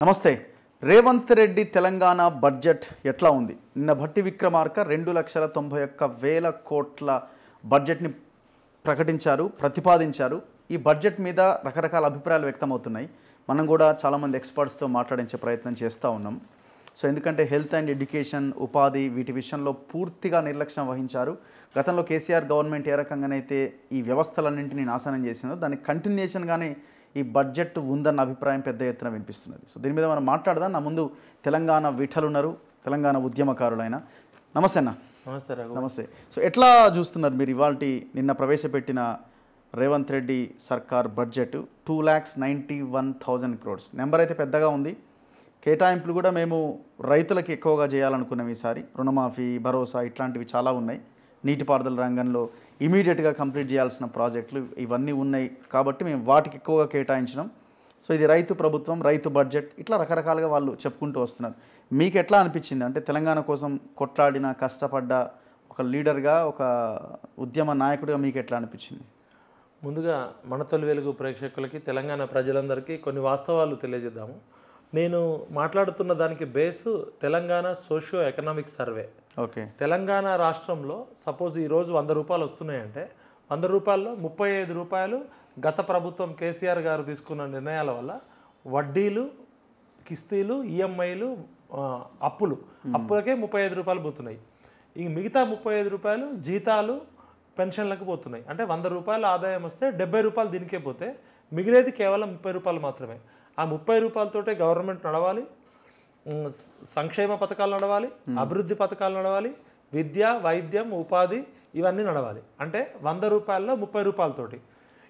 నమస్తే. రేవంత్ రెడ్డి తెలంగాణ బడ్జెట్ ఎట్లా ఉంది? నిన్న భట్టి విక్రమార్క 2,91,000 కోట్ల బడ్జెట్ని ప్రతిపాదించారు. ఈ బడ్జెట్ మీద రకరకాల అభిప్రాయాలు వ్యక్తమవుతున్నాయి. మనం కూడా చాలామంది ఎక్స్పర్ట్స్తో మాట్లాడించే ప్రయత్నం చేస్తూ ఉన్నాం. సో ఎందుకంటే హెల్త్ అండ్ ఎడ్యుకేషన్, ఉపాధి వీటి విషయంలో పూర్తిగా నిర్లక్ష్యం వహించారు. గతంలో కేసీఆర్ గవర్నమెంట్ ఏ రకంగానైతే ఈ వ్యవస్థలన్నింటినీ నాశనం చేసిందో దానికి కంటిన్యూషన్గానే ఈ బడ్జెట్ ఉందన్న అభిప్రాయం పెద్ద ఎత్తున వినిపిస్తున్నది. సో దీని మీద మనం మాట్లాడదాం. నా ముందు తెలంగాణ విఠలు ఉన్నారు, తెలంగాణ ఉద్యమకారులైన. నమస్తే అన్న. నమస్తే. నమస్తే. సో ఎట్లా చూస్తున్నారు మీరు ఇవాల్టి నిన్న ప్రవేశపెట్టిన రేవంత్ రెడ్డి సర్కార్ బడ్జెట్? 2,91,000 crores నెంబర్ అయితే పెద్దగా ఉంది. కేటాయింపులు కూడా మేము రైతులకి ఎక్కువగా చేయాలనుకున్నాం. ఈసారి రుణమాఫీ, భరోసా ఇట్లాంటివి చాలా ఉన్నాయి. నీటిపారుదల రంగంలో ఇమీడియట్గా కంప్లీట్ చేయాల్సిన ప్రాజెక్టులు ఇవన్నీ ఉన్నాయి కాబట్టి మేము వాటికి ఎక్కువగా కేటాయించినాం. సో ఇది రైతు ప్రభుత్వం, రైతు బడ్జెట్, ఇట్లా రకరకాలుగా వాళ్ళు చెప్పుకుంటూ వస్తున్నారు. మీకు ఎట్లా అనిపించింది? అంటే తెలంగాణ కోసం కొట్లాడిన, కష్టపడ్డ ఒక లీడర్గా, ఒక ఉద్యమ నాయకుడిగా మీకు ఎట్లా అనిపించింది? ముందుగా మన తొలి వెలుగు ప్రేక్షకులకి, తెలంగాణ ప్రజలందరికీ కొన్ని వాస్తవాలు తెలియజేద్దాము. నేను మాట్లాడుతున్న దానికి base Telangana socio economic survey. Okay. Telangana రాష్ట్రంలో సపోజ్ ఈరోజు 100 రూపాయలు వస్తున్నాయంటే 100 రూపాయల్లో 35 రూపాయలు గత ప్రభుత్వం కేసీఆర్ గారు తీసుకున్న నిర్ణయాల వల్ల వడ్డీలు, కిస్తీలు, ఈఎంఐలు, అప్పులకే 35 రూపాయలు పోతున్నాయి. ఈ మిగతా 35 రూపాయలు జీతాలు, పెన్షన్లకు పోతున్నాయి. అంటే 100 రూపాయల ఆదాయం వస్తే 70 రూపాయలు దీనికే పోతే మిగిలేది కేవలం 30 రూపాయలు మాత్రమే. ఆ 30 రూపాయలతోటే గవర్నమెంట్ నడవాలి, సంక్షేమ పథకాలు నడవాలి, అభివృద్ధి పథకాలు నడవాలి, విద్య, వైద్యం, ఉపాధి ఇవన్నీ నడవాలి. అంటే 100 రూపాయల్లో 30 రూపాయలతోటి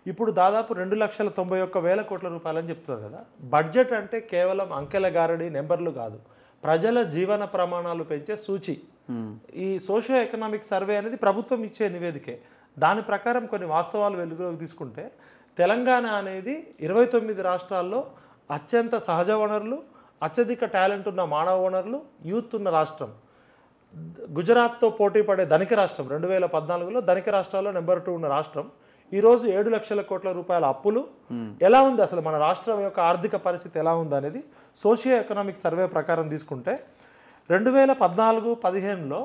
ఇప్పుడు దాదాపు 2,91,000 కోట్ల రూపాయలు అని చెప్తున్నారు కదా. బడ్జెట్ అంటే కేవలం అంకెల గారడి, నెంబర్లు కాదు, ప్రజల జీవన ప్రమాణాలు పెంచే సూచి. ఈ సోషియో ఎకనామిక్ సర్వే అనేది ప్రభుత్వం ఇచ్చే నివేదికే. దాని ప్రకారం కొన్ని వాస్తవాలు వెలుగులోకి తీసుకుంటే తెలంగాణ అనేది 29 రాష్ట్రాల్లో అత్యంత సహజ వనరులు, అత్యధిక టాలెంట్ ఉన్న మానవ వనరులు, యూత్ ఉన్న రాష్ట్రం. గుజరాత్తో పోటీ పడే ధనిక రాష్ట్రం. 2014లో ధనిక రాష్ట్రాల్లో నెంబర్ 2 ఉన్న రాష్ట్రం. ఈరోజు 7 లక్షల కోట్ల రూపాయల అప్పులు. ఎలా ఉంది అసలు మన రాష్ట్రం యొక్క ఆర్థిక పరిస్థితి ఎలా ఉంది అనేది సోషియో ఎకనామిక్ సర్వే ప్రకారం తీసుకుంటే 2014-15లో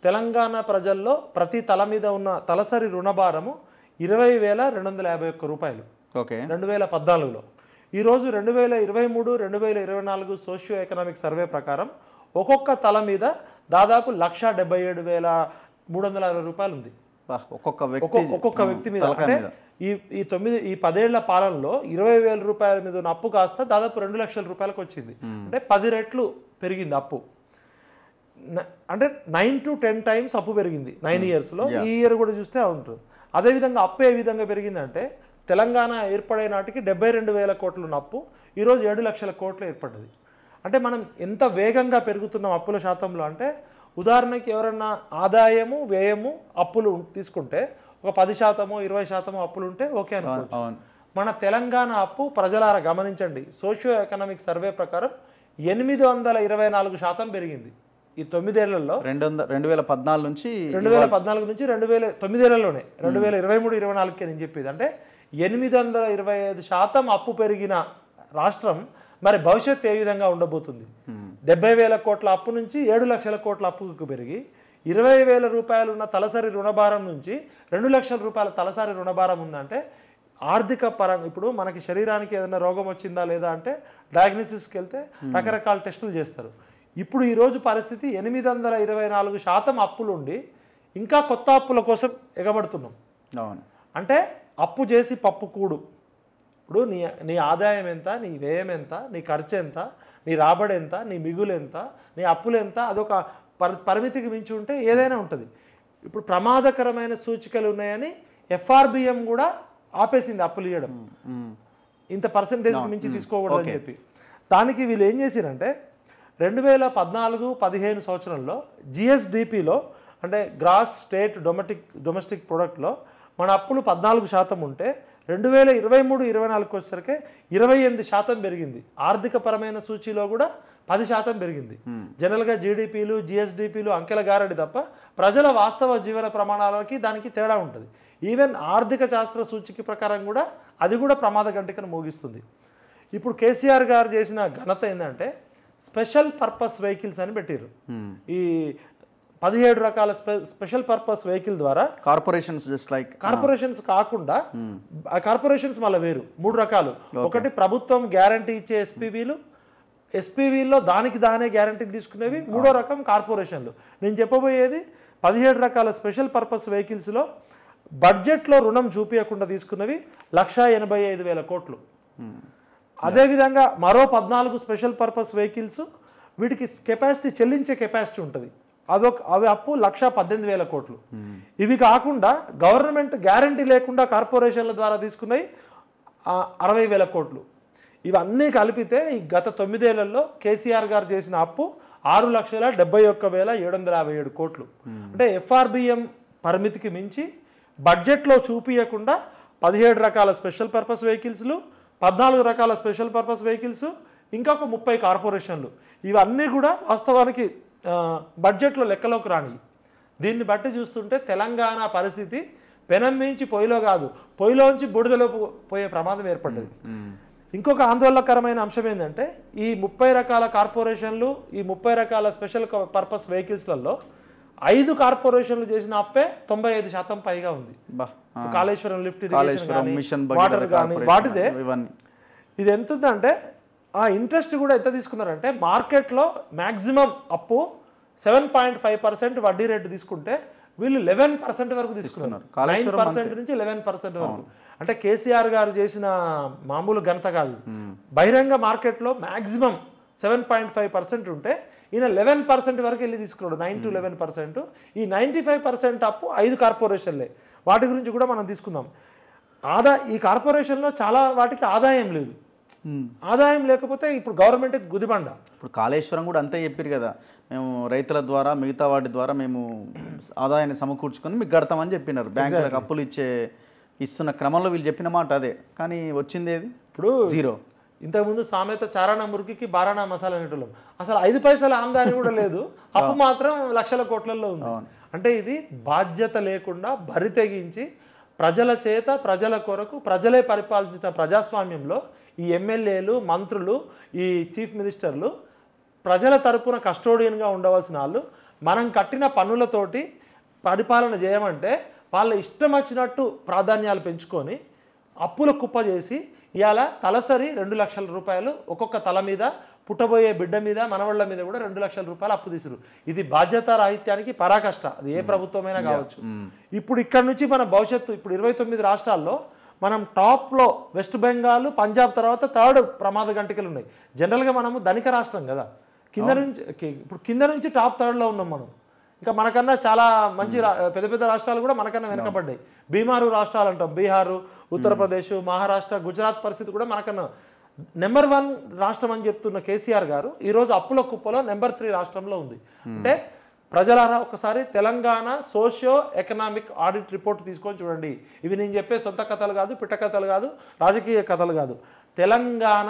తెలంగాణ ప్రజల్లో ప్రతి తల మీద ఉన్న తలసరి రుణభారము 20,251 రూపాయలు. ఓకే. 2014లో. ఈరోజు 2023-2024 సోషియో ఎకనామిక్ సర్వే ప్రకారం ఒక్కొక్క తల మీద దాదాపు 1,77,360 రూపాయలు ఉంది ఒక్కొక్క వ్యక్తి మీద. అంటే ఈ 10 ఏళ్ల పాలనలో 20,000 రూపాయల మీద ఉన్న అప్పు కాస్త దాదాపు 2 లక్షల రూపాయలకు వచ్చింది. అంటే 10 రెట్లు పెరిగింది అప్పు. అంటే 9 to 10 times అప్పు పెరిగింది 9 yearsలో. ఈ ఇయర్ కూడా చూస్తే ఉంటుంది. అదేవిధంగా అప్పు ఏ విధంగా పెరిగిందంటే తెలంగాణ ఏర్పడే నాటికి 72,000 కోట్లు ఉన్న అప్పు ఈరోజు 7 లక్షల కోట్లు ఏర్పడ్డది. అంటే మనం ఎంత వేగంగా పెరుగుతున్నాం అప్పుల శాతంలో అంటే, ఉదాహరణకి ఎవరన్నా ఆదాయము, వ్యయము, అప్పులు తీసుకుంటే ఒక 10%, 20% అప్పులు ఉంటే ఓకే అనుకోవచ్చు. మన తెలంగాణ అప్పు ప్రజలారా గమనించండి, సోషియో ఎకనామిక్ సర్వే ప్రకారం 824% పెరిగింది ఈ 9 ఏళ్లలో. 2014 నుంచి 9 ఏళ్లలోనే 2023-24కే నేను చెప్పేది. అంటే 825% అప్పు పెరిగిన రాష్ట్రం మరి భవిష్యత్తు ఏ విధంగా ఉండబోతుంది? 70,000 కోట్ల అప్పు నుంచి 7 లక్షల కోట్ల అప్పుకు పెరిగి 20,000 రూపాయలు ఉన్న తలసరి రుణభారం నుంచి 2 లక్షల రూపాయల తలసరి రుణభారం ఉందంటే ఆర్థిక పరంగా ఇప్పుడు మనకి శరీరానికి ఏదైనా రోగం వచ్చిందా లేదా అంటే డయాగ్నోసిస్కి వెళ్తే రకరకాల టెస్టులు చేస్తారు. ఇప్పుడు ఈరోజు పరిస్థితి 824% అప్పులు ఉండి ఇంకా కొత్త అప్పుల కోసం ఎగబడుతున్నాం. అంటే అప్పు చేసి పప్పు కూడు. ఇప్పుడు నీ ఆదాయం ఎంత, నీ వ్యయం ఎంత, నీ ఖర్చు ఎంత, నీ రాబడి ఎంత, నీ మిగులు ఎంత, నీ అప్పులు ఎంత, అదొక పరిమితికి మించి ఉంటే ఏదైనా ఉంటుంది. ఇప్పుడు ప్రమాదకరమైన సూచికలు ఉన్నాయని FRBM కూడా ఆపేసింది అప్పులు ఇవ్వడం. ఇంత పర్సెంటేజ్కి మించి తీసుకోకూడదు అని చెప్పి. దానికి వీళ్ళు ఏం చేశారంటే 2014-15 సంవత్సరంలో GSDPలో అంటే గ్రాస్ స్టేట్ డొమెస్టిక్ ప్రొడక్ట్లో మన అప్పులు 14% ఉంటే 2023-24 వచ్చేసరికి 28% పెరిగింది. ఆర్థిక పరమైన సూచీలో కూడా 10% పెరిగింది. జనరల్గా జీడిపిలు, GSDPలు అంకెల గారడి తప్ప ప్రజల వాస్తవ జీవన ప్రమాణాలకి దానికి తేడా ఉంటుంది. ఈవెన్ ఆర్థిక శాస్త్ర సూచిక ప్రకారం కూడా అది కూడా ప్రమాద గంటికను మోగిస్తుంది. ఇప్పుడు కేసీఆర్ గారు చేసిన ఘనత ఏంటంటే స్పెషల్ పర్పస్ వెహికల్స్ అని పెట్టారు. ఈ 17 రకాల స్పెషల్ పర్పస్ వెహికల్ ద్వారా కార్పొరేషన్స్ జస్ట్ లైక్ కార్పొరేషన్స్ కాకుండా ఆ కార్పొరేషన్స్ మళ్ళీ వేరు 3 రకాలు. ఒకటి ప్రభుత్వం గ్యారంటీ ఇచ్చే ఎస్పీవీలో దానికి దానే గ్యారంటీ తీసుకునేవి. 3వ రకం కార్పొరేషన్లు. నేను చెప్పబోయేది 17 రకాల స్పెషల్ పర్పస్ వెహికల్స్లో బడ్జెట్లో రుణం చూపించకుండా తీసుకున్నవి 1,85,000 కోట్లు. అదేవిధంగా మరో 14 స్పెషల్ పర్పస్ వెహికల్స్ వీటికి కెపాసిటీ చెల్లించే కెపాసిటీ ఉంటుంది. అవి అప్పు 1,18,000 కోట్లు. ఇవి కాకుండా గవర్నమెంట్ గ్యారంటీ లేకుండా కార్పొరేషన్ల ద్వారా తీసుకున్నాయి 60,000 కోట్లు. ఇవన్నీ కలిపితే ఈ గత 9 ఏళ్లలో కేసీఆర్ గారు చేసిన అప్పు 6,71,757 కోట్లు. అంటే FRBM పరిమితికి మించి బడ్జెట్లో చూపించకుండా 17 రకాల స్పెషల్ పర్పస్ వెహికల్స్లు, 14 రకాల స్పెషల్ పర్పస్ వెహికల్స్, ఇంకొక 30 కార్పొరేషన్లు. ఇవన్నీ కూడా వాస్తవానికి బడ్జెట్లో లెక్కలోకి రాని. దీన్ని బట్టి చూస్తుంటే తెలంగాణ పరిస్థితి పెనం మించి పొయ్యిలో కాదు, పొయ్యిలోంచి బూడిదలో పోయే ప్రమాదం ఏర్పడ్డది. ఇంకొక ఆందోళనకరమైన అంశం ఏంటంటే ఈ 30 రకాల కార్పొరేషన్లు, ఈ 30 రకాల స్పెషల్ పర్పస్ వెహికల్స్లలో 5 కార్పొరేషన్లు చేసిన అప్పే 95% పైగా ఉంది. కాళేశ్వరం లిఫ్ట్ ఇరిగేషన్, వాటర్ కానీ వాటిదే. ఇది ఎంత ఉందంటే ఆ ఇంట్రెస్ట్ కూడా ఎంత తీసుకున్నారంటే మార్కెట్లో మ్యాక్సిమం అప్పు 7.5% వడ్డీ రేటు తీసుకుంటే వీళ్ళు 11% వరకు తీసుకున్నారు. 9% నుంచి 11% వరకు. అంటే కేసీఆర్ గారు చేసిన మామూలు ఘనత కాదు. బహిరంగ మార్కెట్లో మ్యాక్సిమం 7.5% ఉంటే ఈయన 11% వరకు వెళ్ళి తీసుకున్నాడు. 9 to 11%. ఈ 95% అప్పు 5 కార్పొరేషన్లే. వాటి గురించి కూడా మనం తీసుకుందాం. ఈ కార్పొరేషన్లో చాలా వాటికి ఆదాయం లేదు. ఆదాయం లేకపోతే ఇప్పుడు గవర్నమెంట్కి గుదిబండ. ఇప్పుడు కాళేశ్వరం కూడా అంతే చెప్పారు కదా, మేము రైతుల ద్వారా మిగతా వాటి ద్వారా మేము ఆదాయాన్ని సమకూర్చుకొని మీకు కడతామని చెప్పినారు. బ్యాంకులకు అప్పులు ఇస్తున్న క్రమంలో వీళ్ళు చెప్పిన మాట అదే, కానీ వచ్చింది ఏది? ఇప్పుడు 0. ఇంతకుముందు సామెత చారానా మురికికి బారానా మసాలా అనేటోళ్ళం. అసలు 5 పైసల ఆదాయం కూడా లేదు, అప్పు మాత్రం లక్షల కోట్లలో ఉంది. అంటే ఇది బాధ్యత లేకుండా బరి తెగించి ప్రజల చేత ప్రజల కొరకు ప్రజలే పరిపాలించిన ప్రజాస్వామ్యంలో ఈ ఎమ్మెల్యేలు, మంత్రులు, ఈ చీఫ్ మినిస్టర్లు ప్రజల తరపున కస్టోడియన్గా ఉండవలసిన వాళ్ళు మనం కట్టిన పన్నులతోటి పరిపాలన చేయమంటే వాళ్ళ ఇష్టం వచ్చినట్టు ప్రాధాన్యాలు పెంచుకొని అప్పుల కుప్ప చేసి ఇవాళ తలసరి 2 లక్షల రూపాయలు ఒక్కొక్క తల మీద, పుట్టబోయే బిడ్డ మీద, మనవాళ్ళ మీద కూడా 2 లక్షల రూపాయలు అప్పు తీసురు. ఇది బాధ్యత రాహిత్యానికి పరాకష్ట. అది ఏ ప్రభుత్వమైనా కావచ్చు. ఇప్పుడు ఇక్కడ నుంచి మన భవిష్యత్తు ఇప్పుడు 29 రాష్ట్రాల్లో మనం టాప్లో వెస్ట్ బెంగాల్, పంజాబ్ తర్వాత 3rd ప్రమాద గంటికలు ఉన్నాయి. జనరల్గా మనము ధనిక రాష్ట్రం కదా, కింద నుంచి టాప్ 3rd ఉన్నాం మనం. ఇంకా మనకన్నా చాలా మంచి పెద్ద పెద్ద రాష్ట్రాలు కూడా మనకన్నా వెనకబడ్డాయి. బీమారు రాష్ట్రాలు అంటాం, బీహారు, ఉత్తరప్రదేశ్, మహారాష్ట్ర, గుజరాత్ పరిస్థితి కూడా మనకన్నా నెంబర్ 1 రాష్ట్రం అని చెప్తున్న కేసీఆర్ గారు ఈరోజు అప్పుల కుప్పలో నెంబర్ 3 రాష్ట్రంలో ఉంది. అంటే ప్రజలారా ఒకసారి Telangana socio economic audit report తీసుకొని చూడండి. ఇవి నేను చెప్పే సొంత కథలు కాదు, పిట్ట కథలు కాదు, రాజకీయ కథలు కాదు. తెలంగాణ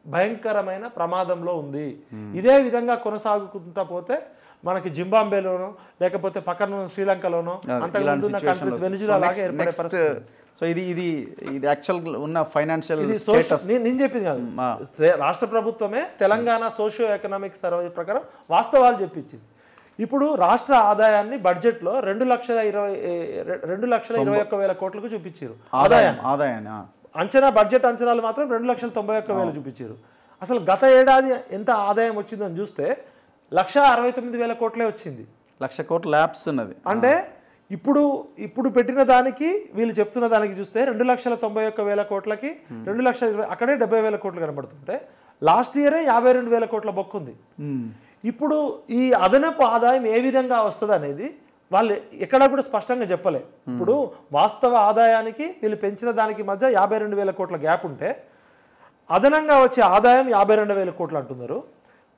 భయంకరమైన ప్రమాదంలో ఉంది. ఇదే విధంగా కొనసాగుకుంటా పోతే మనకి జింబాబ్వేలోనో లేకపోతే పక్కన శ్రీలంకలోనో అంతకుముందు ఉన్న కంట్రీస్ వెనిజులాగా ఏర్పడే పరిస్థితి. సో ఇది యాక్చువల్ ఉన్న ఫైనాన్షియల్ నేను చెప్పింది కాదు, రాష్ట్ర ప్రభుత్వమే తెలంగాణ సోషియో ఎకనామిక్ సర్వే ప్రకారం వాస్తవాలు చెప్పించింది. ఇప్పుడు రాష్ట్ర ఆదాయాన్ని బడ్జెట్లో 2,21,000 కోట్లకు చూపించారు. ఆదాయాన్ని అంచనా, బడ్జెట్ అంచనాలు మాత్రం 2,91,000 చూపించారు. అసలు గత ఏడాది ఎంత ఆదాయం వచ్చిందని చూస్తే 1,69,000 కోట్లే వచ్చింది. 1,00,000 కోట్ల ల్యాబ్స్ ఉన్నది. అంటే ఇప్పుడు పెట్టిన దానికి వీళ్ళు చెప్తున్న దానికి చూస్తే 2,91,000 కోట్లకి 2,20,000 అక్కడే 70,000 కోట్లు కనబడుతుంటే లాస్ట్ ఇయరే 52,000 కోట్ల బొక్కుంది. ఇప్పుడు ఈ అదనపు ఆదాయం ఏ విధంగా వస్తుంది అనేది వాళ్ళు ఎక్కడా కూడా స్పష్టంగా చెప్పలే. ఇప్పుడు వాస్తవ ఆదాయానికి వీళ్ళు పెంచిన దానికి మధ్య 52,000 కోట్ల గ్యాప్ ఉంటే అదనంగా వచ్చే ఆదాయం 52,000 కోట్లు అంటున్నారు.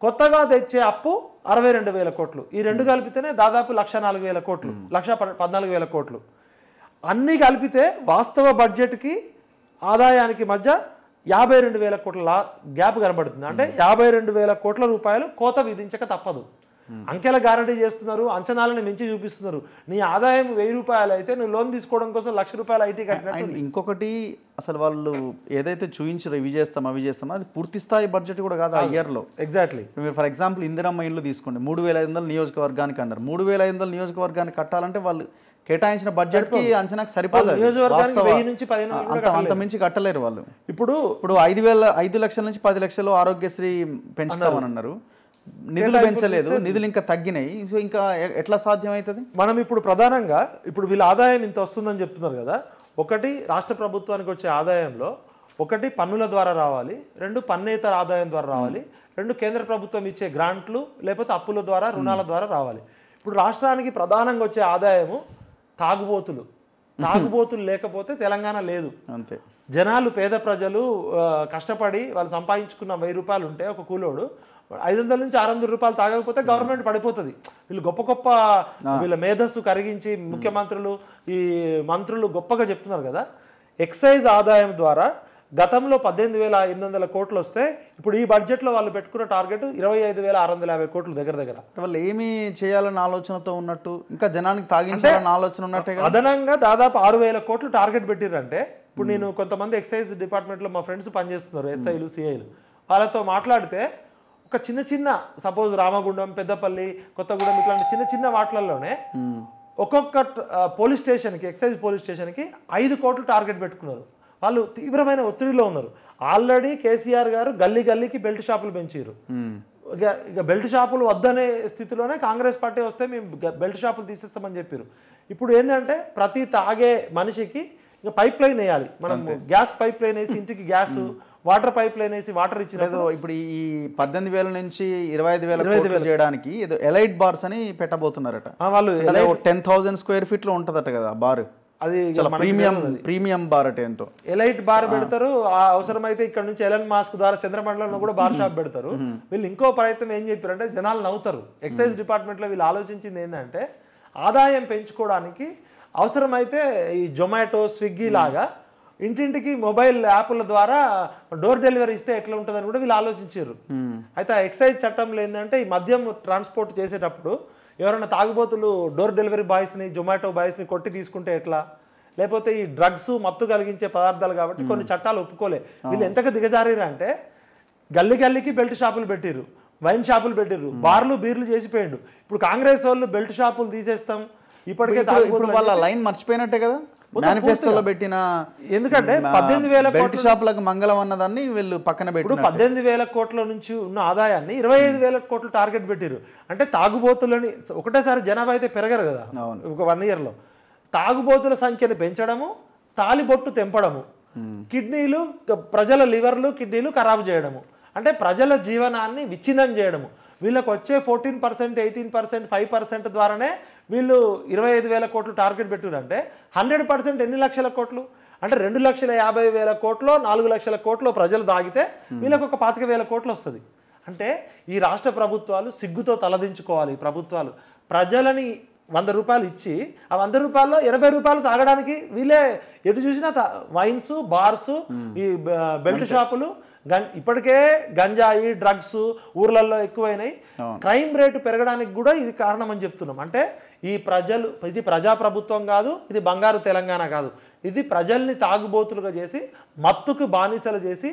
కొత్తగా తెచ్చే అప్పు 62,000 కోట్లు. ఈ రెండు కలిపితేనే దాదాపు 1,04,000 కోట్లు, 1,14,000 కోట్లు. అన్నీ కలిపితే వాస్తవ బడ్జెట్కి ఆదాయానికి మధ్య 52,000 కోట్ల గ్యాప్ కనబడుతుంది. అంటే 52,000 కోట్ల రూపాయలు కోత విధించక తప్పదు. అంకెల గ్యారంటీ చేస్తున్నారు, అంచనాలను మించి చూపిస్తున్నారు. నీ ఆదాయం 1000 రూపాయలు అయితే నువ్వు లోన్ తీసుకోవడం కోసం 1,00,000 రూపాయలు ఐటీ కట్టినట్టు. అండ్ ఇంకొకటి అసలు వాళ్ళు ఏదైతే చూయించారో ఇవి చేస్తాం అవి చేస్తామో అది పూర్తి స్థాయి బడ్జెట్ కూడా కాదు ఆ ఇయర్లో. ఎగ్జాక్ట్లీ. మీరు ఫర్ ఎగ్జాంపుల్ ఇందిరమ్మ ఇల్లు తీసుకోండి, 3,500 నియోజకవర్గానికి అన్నారు. 3,500 నియోజకవర్గానికి కట్టాలంటే వాళ్ళు కేటాయించిన బడ్జెట్కి అంచనాకు సరిపోతుంది. అంత మించి కట్టలేరు వాళ్ళు. ఇప్పుడు 5 లక్షల నుంచి 10 లక్షలు ఆరోగ్యశ్రీ పెంచుతామని అన్నారు, నిధులు పెంచలేదు, నిధులు ఇంకా తగ్గినాయి. సో ఇంకా ఎట్లా సాధ్యం అవుతుంది? మనం ఇప్పుడు ప్రధానంగా ఇప్పుడు వీళ్ళ ఆదాయం ఇంత వస్తుందని చెప్తున్నారు కదా. ఒకటి రాష్ట్ర ప్రభుత్వానికి వచ్చే ఆదాయంలో ఒకటి పన్నుల ద్వారా రావాలి, 2 పన్నేతర ఆదాయం ద్వారా రావాలి, 2 కేంద్ర ప్రభుత్వం ఇచ్చే గ్రాంట్లు లేకపోతే అప్పుల ద్వారా రుణాల ద్వారా రావాలి. ఇప్పుడు రాష్ట్రానికి ప్రధానంగా వచ్చే ఆదాయము తాగుబోతులు లేకపోతే తెలంగాణ లేదు. అంతే. జనాలు పేద ప్రజలు కష్టపడి వాళ్ళు సంపాదించుకున్న 1000 రూపాయలు ఉంటే ఒక కూలోడు 500 నుంచి 600 రూపాయలు తాగకపోతే గవర్నమెంట్ పడిపోతుంది. వీళ్ళు గొప్ప వీళ్ళ మేధస్సు కరిగించి ముఖ్యమంత్రులు ఈ మంత్రులు గొప్పగా చెప్తున్నారు కదా. ఎక్సైజ్ ఆదాయం ద్వారా గతంలో 18,800 కోట్లు వస్తే ఇప్పుడు ఈ బడ్జెట్లో వాళ్ళు పెట్టుకున్న టార్గెట్ 25,650 కోట్లు దగ్గర. వాళ్ళు ఏమి చేయాలన్న ఆలోచనతో ఉన్నట్టు, ఇంకా జనానికి తాగించాలన్న ఆలోచన ఉన్నట్టే. అదనంగా దాదాపు 6,000 కోట్లు టార్గెట్ పెట్టిరంటే ఇప్పుడు నేను కొంతమంది ఎక్సైజ్ డిపార్ట్మెంట్లో మా ఫ్రెండ్స్ పనిచేస్తున్నారు, ఎస్ఐలు సిఐలు, వాళ్ళతో మాట్లాడితే ఒక చిన్న సపోజ్ రామగుండం, పెద్దపల్లి, కొత్తగూడెం ఇట్లాంటి చిన్న వాటిలలోనే ఒక్కొక్క పోలీస్ స్టేషన్కి ఎక్సైజ్ పోలీస్ స్టేషన్కి 5 కోట్లు టార్గెట్ పెట్టుకున్నారు. వాళ్ళు తీవ్రమైన ఒత్తిడిలో ఉన్నారు. ఆల్రెడీ కేసీఆర్ గారు గల్లీకి బెల్ట్ షాపులు పెంచారు. ఇక బెల్ట్ షాపులు వద్దనే స్థితిలోనే కాంగ్రెస్ పార్టీ వస్తే మేము బెల్ట్ షాపులు తీసేస్తామని చెప్పారు. ఇప్పుడు ఏంటంటే ప్రతి తాగే మనిషికి ఇక పైప్ లైన్ వేయాలి. మనం గ్యాస్ పైప్ లైన్ వేసి ఇంటికి గ్యాస్, వాటర్ పైప్ లైన్ వేసి వాటర్ ఇచ్చినప్పుడు ఇప్పుడు ఈ 18,000 నుంచి 25,000 చేయడానికి ఏదో ఎలైట్ బార్స్ అని పెట్టబోతున్నారట. వాళ్ళు 10,000 స్క్వేర్ ఫీట్ లో ఉంటదట కదా బార్. అది ప్రీమియం బార్ అంటే ఏంటో ఎలైట్ బార్ పెడతారు. అవసరమైతే ఇక్కడ నుంచి ఎలన్ మాస్క్ ద్వారా చంద్రమండలంలో కూడా బార్ షాప్ పెడతారు. వీళ్ళు ఇంకో ప్రయత్నం ఏం చెప్పారంటే జనాలు నవ్వుతారు. ఎక్సైజ్ డిపార్ట్మెంట్ లో వీళ్ళు ఆలోచించింది ఏంటంటే ఆదాయం పెంచుకోవడానికి అవసరమైతే ఈ జొమాటో, స్విగ్గీ లాగా ఇంటింటికి మొబైల్ యాప్ల ద్వారా డోర్ డెలివరీ ఇస్తే ఎట్లా ఉంటుందని కూడా వీళ్ళు ఆలోచించారు. అయితే ఆ ఎక్సైజ్ చట్టంలో ఏంటంటే ఈ మద్యం ట్రాన్స్పోర్ట్ చేసేటప్పుడు ఎవరైనా తాగుబోతులు డోర్ డెలివరీ బాయ్స్ని, జొమాటో బాయ్స్ని కొట్టి తీసుకుంటే ఎట్లా, లేకపోతే ఈ డ్రగ్స్ మత్తు కలిగించే పదార్థాలు కాబట్టి కొన్ని చట్టాలు ఒప్పుకోలే. వీళ్ళు ఎంతగా దిగజారీరా అంటే గల్లీకి బెల్ట్ షాపులు పెట్టిర్రు, వైన్ షాపులు పెట్టిర్రు, బార్లు బీర్లు చేసిపోయిండు. ఇప్పుడు కాంగ్రెస్ వాళ్ళు బెల్ట్ షాపులు తీసేస్తాం ఇప్పటికే వాళ్ళ లైన్ మర్చిపోయినట్టే కదా మేనిఫెస్టోలో పెట్టిన. ఎందుకంటే 18,000 బెల్ట్ షాపులకు మంగళం అన్నదాన్ని వీళ్ళు పక్కన పెట్టి 18,000 కోట్ల నుంచి ఉన్న ఆదాయాన్ని 25,000 కోట్లు టార్గెట్ పెట్టారు. అంటే తాగుబోతులని ఒకటేసారి జనాభా అయితే పెరగరు కదా ఒక 1 ఇయర్లో. తాగుబోతుల సంఖ్యను పెంచడము, తాలిబొట్టు తెంపడము, కిడ్నీలు ప్రజల లివర్లు కిడ్నీలు ఖరాబు చేయడము, అంటే ప్రజల జీవనాన్ని విచ్ఛిన్నం చేయడము. వీళ్ళకి వచ్చే 14%, 18%, 5% ద్వారానే వీళ్ళు 25,000 కోట్లు టార్గెట్ పెట్టారంటే 100% ఎన్ని లక్షల కోట్లు అంటే 2,50,000 కోట్లు, 4 లక్షల కోట్లు ప్రజలు దాగితే వీళ్ళకి ఒక 25,000 కోట్లు వస్తుంది. అంటే ఈ రాష్ట్ర ప్రభుత్వాలు సిగ్గుతో తలదించుకోవాలి. ప్రభుత్వాలు ప్రజలని 100 రూపాయలు ఇచ్చి ఆ 100 రూపాయల్లో 80 రూపాయలు తాగడానికి వీళ్ళే ఎటు చూసినా వైన్స్, బార్స్, ఈ బెల్ట్ షాపులు, ఇప్పటికే గంజాయి, డ్రగ్స్ ఊర్లలో ఎక్కువైనాయి. క్రైమ్ రేటు పెరగడానికి కూడా ఇది కారణం అని చెప్తున్నాం. అంటే ఇది ప్రజాప్రభుత్వం కాదు, ఇది బంగారు తెలంగాణ కాదు. ఇది ప్రజల్ని తాగుబోతులుగా చేసి మత్తుకు బానిసలు చేసి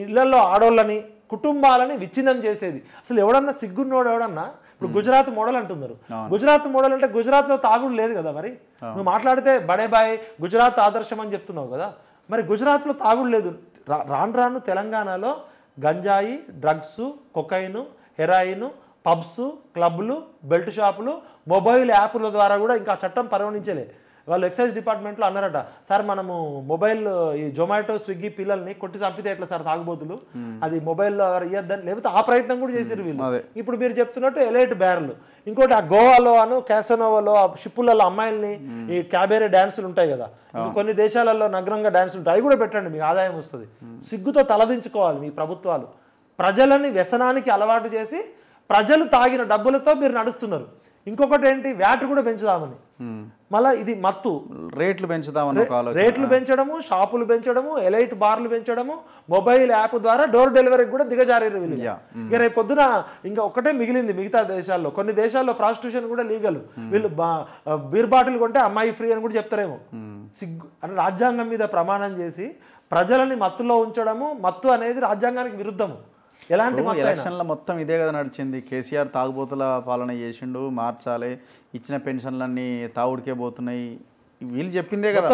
ఇళ్లలో ఆడోళ్ళని, కుటుంబాలని విచ్ఛిన్నం చేసేది. అసలు ఎవడన్నా సిగ్గున్నోడు ఎవడన్నా ఇప్పుడు గుజరాత్ మోడల్ అంటున్నారు. గుజరాత్ మోడల్ అంటే గుజరాత్లో తాగుడు లేదు కదా. మరి నువ్వు మాట్లాడితే బడేబాయ్ గుజరాత్ ఆదర్శం అని చెప్తున్నావు కదా. మరి గుజరాత్లో తాగుడు లేదు. రాను తెలంగాణలో గంజాయి, డ్రగ్స్, కొకైన్, హెరాయిన్, పబ్స్, క్లబ్లు, బెల్ట్ షాపులు, మొబైల్ యాప్ల ద్వారా కూడా ఇంకా చట్టం పరిగణించలే. వాళ్ళు ఎక్సైజ్ డిపార్ట్మెంట్లో అన్నారట, సార్ మనము మొబైల్ ఈ జొమాటో, స్విగ్గీ పిల్లల్ని కొట్టి చంపితే ఎట్లా సార్ తాగుబోతులు, అది మొబైల్లో ఇయ్యద్దని, లేకపోతే ఆ ప్రయత్నం కూడా చేసారు వీళ్ళు. ఇప్పుడు మీరు చెప్తున్నట్టు ఎలైట్ బ్యారలు. ఇంకోటి ఆ గోవాలో క్యాసనోవాలో ఆ షిప్పులలో అమ్మాయిల్ని ఈ క్యాబేరే డాన్సులు ఉంటాయి కదా, కొన్ని దేశాలలో నగ్నంగా డాన్సులు ఉంటాయి, అవి కూడా పెట్టండి, మీకు ఆదాయం వస్తుంది. సిగ్గుతో తలదించుకోవాలి మీ ప్రభుత్వాలు. ప్రజలని వ్యసనానికి అలవాటు చేసి ప్రజలు తాగిన డబ్బులతో మీరు నడుస్తున్నారు. ఇంకొకటి ఏంటి, వ్యాట్ కూడా పెంచుదామని. మళ్ళీ ఇది మత్తు, రేట్లు పెంచుదామని ఒక ఆలోచన. రేట్లు పెంచడము, షాపులు పెంచడము, ఎలైట్ బార్లు పెంచడము, మొబైల్ యాప్ ద్వారా డోర్ డెలివరీకి కూడా దిగజారేరు వీళ్ళు. ఇక రేపు పొద్దున ఇంకా ఒక్కటే మిగిలింది మిగతా దేశాల్లో. కొన్ని దేశాల్లో ప్రాస్టిట్యూషన్ కూడా లీగల్. వీళ్ళు బీర్ బాటిల్ కొంటే అమ్మాయి ఫ్రీ అని కూడా చెప్తారేమో. సిగ్గు అని రాజ్యాంగం మీద ప్రమాణం చేసి ప్రజలని మత్తులో ఉంచడము, మత్తు అనేది రాజ్యాంగానికి విరుద్ధము. ఎలాంటి ఎలక్షన్ల మొత్తం ఇదే కదా నడిచింది. కేసీఆర్ తాగుబోతుల పాలన చేసిండు, మార్చాలి, ఇచ్చిన పెన్షన్లన్నీ తాగుడికే పోతున్నాయి, వీళ్ళు చెప్పిందే కదా,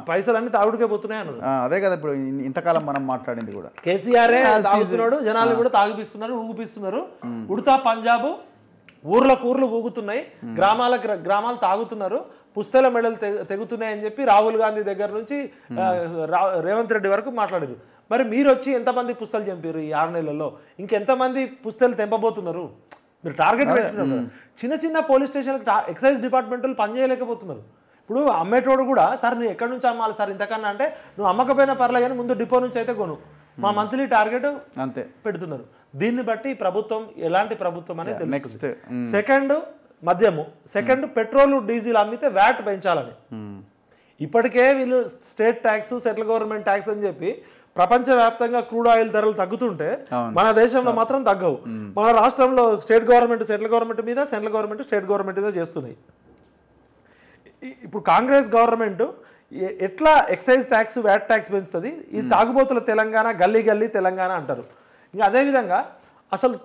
పైసలన్నీ తాగుడికే పోతున్నాయి అన్నారు. అదే కదా ఇప్పుడు ఇంతకాలం మనం మాట్లాడింది కూడా. కేసీఆరే తాగుతున్నాడు, జనాలు కూడా తాగిపిస్తున్నారు, ఊగిపిస్తున్నారు. ఉడతా పంజాబ్ ఊర్లకు ఊర్లు ఊగుతున్నాయి, గ్రామాలు తాగుతున్నారు, పుస్తల మెడలు తెగుతున్నాయి అని చెప్పి రాహుల్ గాంధీ దగ్గర నుంచి రేవంత్ రెడ్డి వరకు మాట్లాడారు. మరి మీరు వచ్చి ఎంతమంది పుస్తలు చంపారు ఈ 6 నెలల్లో? ఇంకెంతమంది పుస్తలు తెంపబోతున్నారు? మీరు టార్గెట్ పెట్టుకున్నారు. చిన్న చిన్న పోలీస్ స్టేషన్లకు ఎక్సైజ్ డిపార్ట్మెంట్లు పనిచేయలేకపోతున్నారు. ఇప్పుడు అమ్మేటోడు కూడా, సార్ నువ్వు ఎక్కడి నుంచి అమ్మాలి సార్ ఇంతకన్నా అంటే, నువ్వు అమ్మకపోయినా పర్లే కానీ ముందు డిపో నుంచి అయితే కొను, మా మంత్లీ టార్గెట్ అంతే పెడుతున్నారు. దీన్ని బట్టి ప్రభుత్వం ఎలాంటి ప్రభుత్వం అనేది నెక్స్ట్. సెకండ్ మద్యము, సెకండ్ పెట్రోల్ డీజిల్ అమ్మితే వ్యాట్ పెంచాలని. ఇప్పటికే వీళ్ళు state tax, central government tax అని చెప్పి ప్రపంచవ్యాప్తంగా క్రూడ్ ఆయిల్ ధరలు తగ్గుతుంటే మన దేశంలో మాత్రం తగ్గవు. మన రాష్ట్రంలో స్టేట్ గవర్నమెంట్ సెంట్రల్ గవర్నమెంట్ మీద, సెంట్రల్ గవర్నమెంట్ స్టేట్ గవర్నమెంట్ మీద చేస్తున్నాయి. ఇప్పుడు కాంగ్రెస్ గవర్నమెంట్ ఎట్లా ఎక్సైజ్ ట్యాక్స్, వ్యాట్ ట్యాక్స్ పెంచుతుంది? ఈ తాగుబోతుల తెలంగాణ, గల్లీ గల్లీ తెలంగాణ అంటారు. ఇంకా అదేవిధంగా అసలు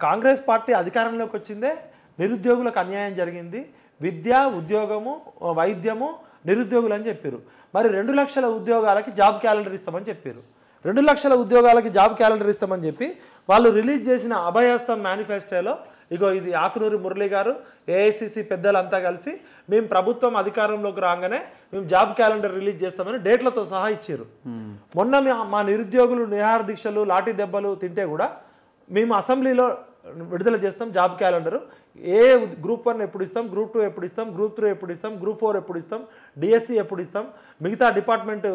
కాంగ్రెస్ పార్టీ అధికారంలోకి వచ్చిందే నిరుద్యోగులకు అన్యాయం జరిగింది, విద్య, ఉద్యోగము, వైద్యము, నిరుద్యోగులు అని చెప్పారు. మరి 2 లక్షల ఉద్యోగాలకి జాబ్ క్యాలెండర్ ఇస్తామని చెప్పారు. 2 లక్షల ఉద్యోగాలకి జాబ్ క్యాలెండర్ ఇస్తామని చెప్పి వాళ్ళు రిలీజ్ చేసిన అభయహస్తం మేనిఫెస్టోలో ఇగో ఇది ఆకునూరి మురళి గారు, ఏఐసిసి పెద్దలంతా కలిసి మేము ప్రభుత్వం అధికారంలోకి రాగానే మేము జాబ్ క్యాలెండర్ రిలీజ్ చేస్తామని డేట్లతో సహా ఇచ్చారు. మొన్న మా నిరుద్యోగులు నిరాహార దీక్షలు, లాఠీ దెబ్బలు తింటే కూడా మేము అసెంబ్లీలో విడుదల చేస్తాం జాబ్ క్యాలెండరు. ఏ గ్రూప్ 1 ఎప్పుడు ఇస్తాం, గ్రూప్ 2 ఎప్పుడు ఇస్తాం, గ్రూప్ 3 ఎప్పుడు ఇస్తాం, గ్రూప్ 4 ఎప్పుడు ఇస్తాం, డిఎస్సి ఎప్పుడు ఇస్తాం, మిగతా డిపార్ట్మెంట్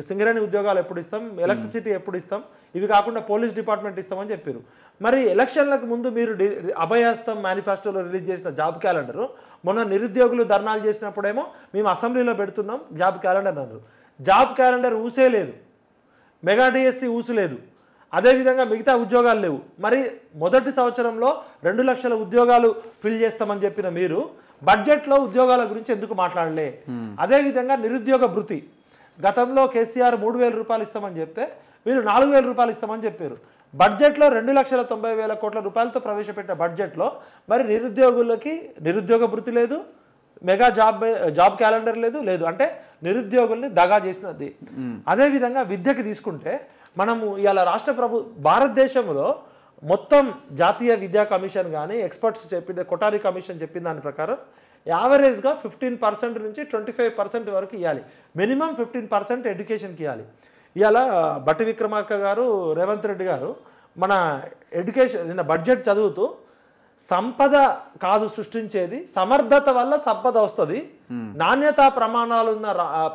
సింగరేణి ఉద్యోగాలు ఎప్పుడు ఇస్తాం, ఎలక్ట్రిసిటీ ఎప్పుడు ఇస్తాం, ఇవి కాకుండా పోలీస్ డిపార్ట్మెంట్ ఇస్తామని చెప్పారు. మరి ఎలక్షన్లకు ముందు మీరు అభయహస్తం మేనిఫెస్టోలో రిలీజ్ చేసిన జాబ్ క్యాలెండరు మొన్న నిరుద్యోగులు ధర్నాలు చేసినప్పుడేమో మేము అసెంబ్లీలో పెడుతున్నాం జాబ్ క్యాలెండర్ అన్నారు. జాబ్ క్యాలెండర్ ఊసే లేదు, మెగా డిఎస్సి ఊసు లేదు, అదేవిధంగా మిగతా ఉద్యోగాలు లేవు. మరి మొదటి సంవత్సరంలో 2 లక్షల ఉద్యోగాలు ఫిల్ చేస్తామని చెప్పిన మీరు బడ్జెట్లో ఉద్యోగాల గురించి ఎందుకు మాట్లాడలే? అదేవిధంగా నిరుద్యోగ భృతి గతంలో కేసీఆర్ 3,000 రూపాయలు ఇస్తామని చెప్తే వీళ్ళు 4,000 రూపాయలు ఇస్తామని చెప్పారు. బడ్జెట్లో 2,90,000 కోట్ల రూపాయలతో ప్రవేశపెట్టిన బడ్జెట్లో మరి నిరుద్యోగులకి నిరుద్యోగ భృతి లేదు, మెగా జాబ్ క్యాలెండర్ లేదు అంటే నిరుద్యోగుల్ని దగా చేసినది. అదేవిధంగా విద్యకి తీసుకుంటే మనము ఇవాళ భారతదేశంలో మొత్తం జాతీయ విద్యా కమిషన్ కానీ ఎక్స్పర్ట్స్ చెప్పిన కొటారి కమిషన్ చెప్పిన దాని ప్రకారం యావరేజ్గా 15% నుంచి 25% వరకు ఇవ్వాలి. మినిమం 15% ఎడ్యుకేషన్కి ఇవ్వాలి. ఇవాళ బట్టి విక్రమార్క గారు, రేవంత్ రెడ్డి గారు మన ఎడ్యుకేషన్ నిన్న బడ్జెట్ చదువుతూ సంపద కాదు సృష్టించేది, సమర్థత వల్ల సంపద వస్తుంది, నాణ్యతా ప్రమాణాలు ఉన్న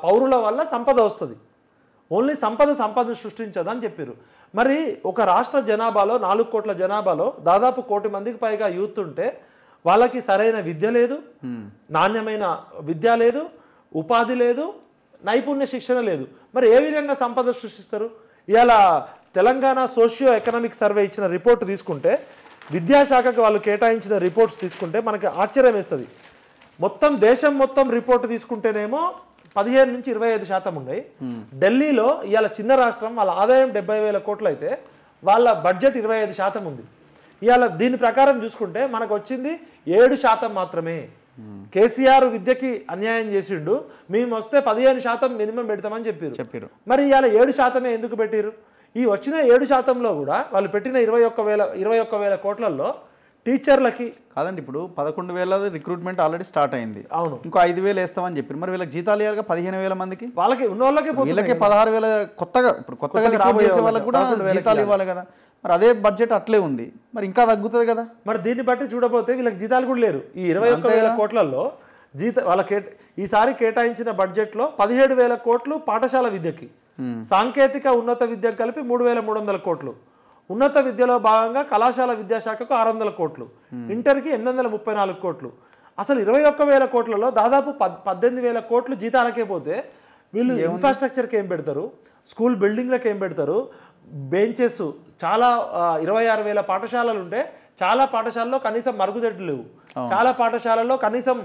పౌరుల వల్ల సంపద వస్తుంది, ఓన్లీ సంపద సృష్టించదు అని చెప్పారు. మరి ఒక రాష్ట్ర జనాభాలో 4 కోట్ల జనాభాలో దాదాపు 1 కోటి మందికి పైగా యూత్ ఉంటే వాళ్ళకి సరైన విద్య లేదు, నాణ్యమైన విద్య లేదు, ఉపాధి లేదు, నైపుణ్య శిక్షణ లేదు. మరి ఏ విధంగా సంపద సృష్టిస్తారు? ఇవాళ తెలంగాణ సోషియో ఎకనామిక్ సర్వే ఇచ్చిన రిపోర్ట్ తీసుకుంటే, విద్యాశాఖకు వాళ్ళు కేటాయించిన రిపోర్ట్స్ తీసుకుంటే మనకి ఆశ్చర్యం వేస్తుంది. దేశం మొత్తం రిపోర్ట్ తీసుకుంటేనేమో 15 నుంచి 25% ఉన్నాయి. ఢిల్లీలో ఇవాళ చిన్న రాష్ట్రం, వాళ్ళ ఆదాయం 70,000 కోట్లు అయితే వాళ్ళ బడ్జెట్ 25% ఉంది. ఇవాళ దీని ప్రకారం చూసుకుంటే మనకు వచ్చింది 7% మాత్రమే. కేసీఆర్ విద్యకి అన్యాయం చేసిండు, మేము వస్తే 15% మినిమం పెడతామని చెప్పారు. మరి ఇవాళ 7% ఎందుకు పెట్టారు? ఈ వచ్చిన 7%లో కూడా వాళ్ళు పెట్టిన 21,000 కోట్లలో టీచర్లకి కాదండి. ఇప్పుడు 11,000 రిక్రూట్మెంట్ ఆల్రెడీ స్టార్ట్ అయింది. అవును, ఇంకో 5,000 వేస్తామని చెప్పారు. మరి వీళ్ళకి జీతాలు ఇవ్వాలి 15,000 మందికి, వాళ్ళకి ఉన్న వాళ్ళకి వీళ్ళకి 16,000 కొత్తగా చేసే వాళ్ళకి కూడా జీతాలు ఇవ్వాలి కదా. మరి అదే బడ్జెట్ అట్లే ఉంది, మరి ఇంకా తగ్గుతుంది కదా. మరి దీన్ని బట్టి చూడబోతే వీళ్ళకి జీతాలు కూడా లేరు. ఈ 21,000 కోట్లలో ఈసారి కేటాయించిన బడ్జెట్లో 17,000 కోట్లు పాఠశాల విద్యకి, సాంకేతిక ఉన్నత విద్యకు కలిపి 3,300 కోట్లు, ఉన్నత విద్యలో భాగంగా కళాశాల విద్యాశాఖకు 600 కోట్లు, ఇంటర్కి 834 కోట్లు. అసలు 21,000 కోట్లలో దాదాపు 18,000 కోట్లు జీతాలకే పోతే వీళ్ళు ఇన్ఫ్రాస్ట్రక్చర్కి ఏం పెడతారు, స్కూల్ బిల్డింగ్లకు ఏం పెడతారు, బెంచెస్ చాలా 26,000 పాఠశాలలు ఉంటే చాలా పాఠశాలలో కనీసం మరుగుదొడ్లు లేవు, చాలా పాఠశాలల్లో కనీసం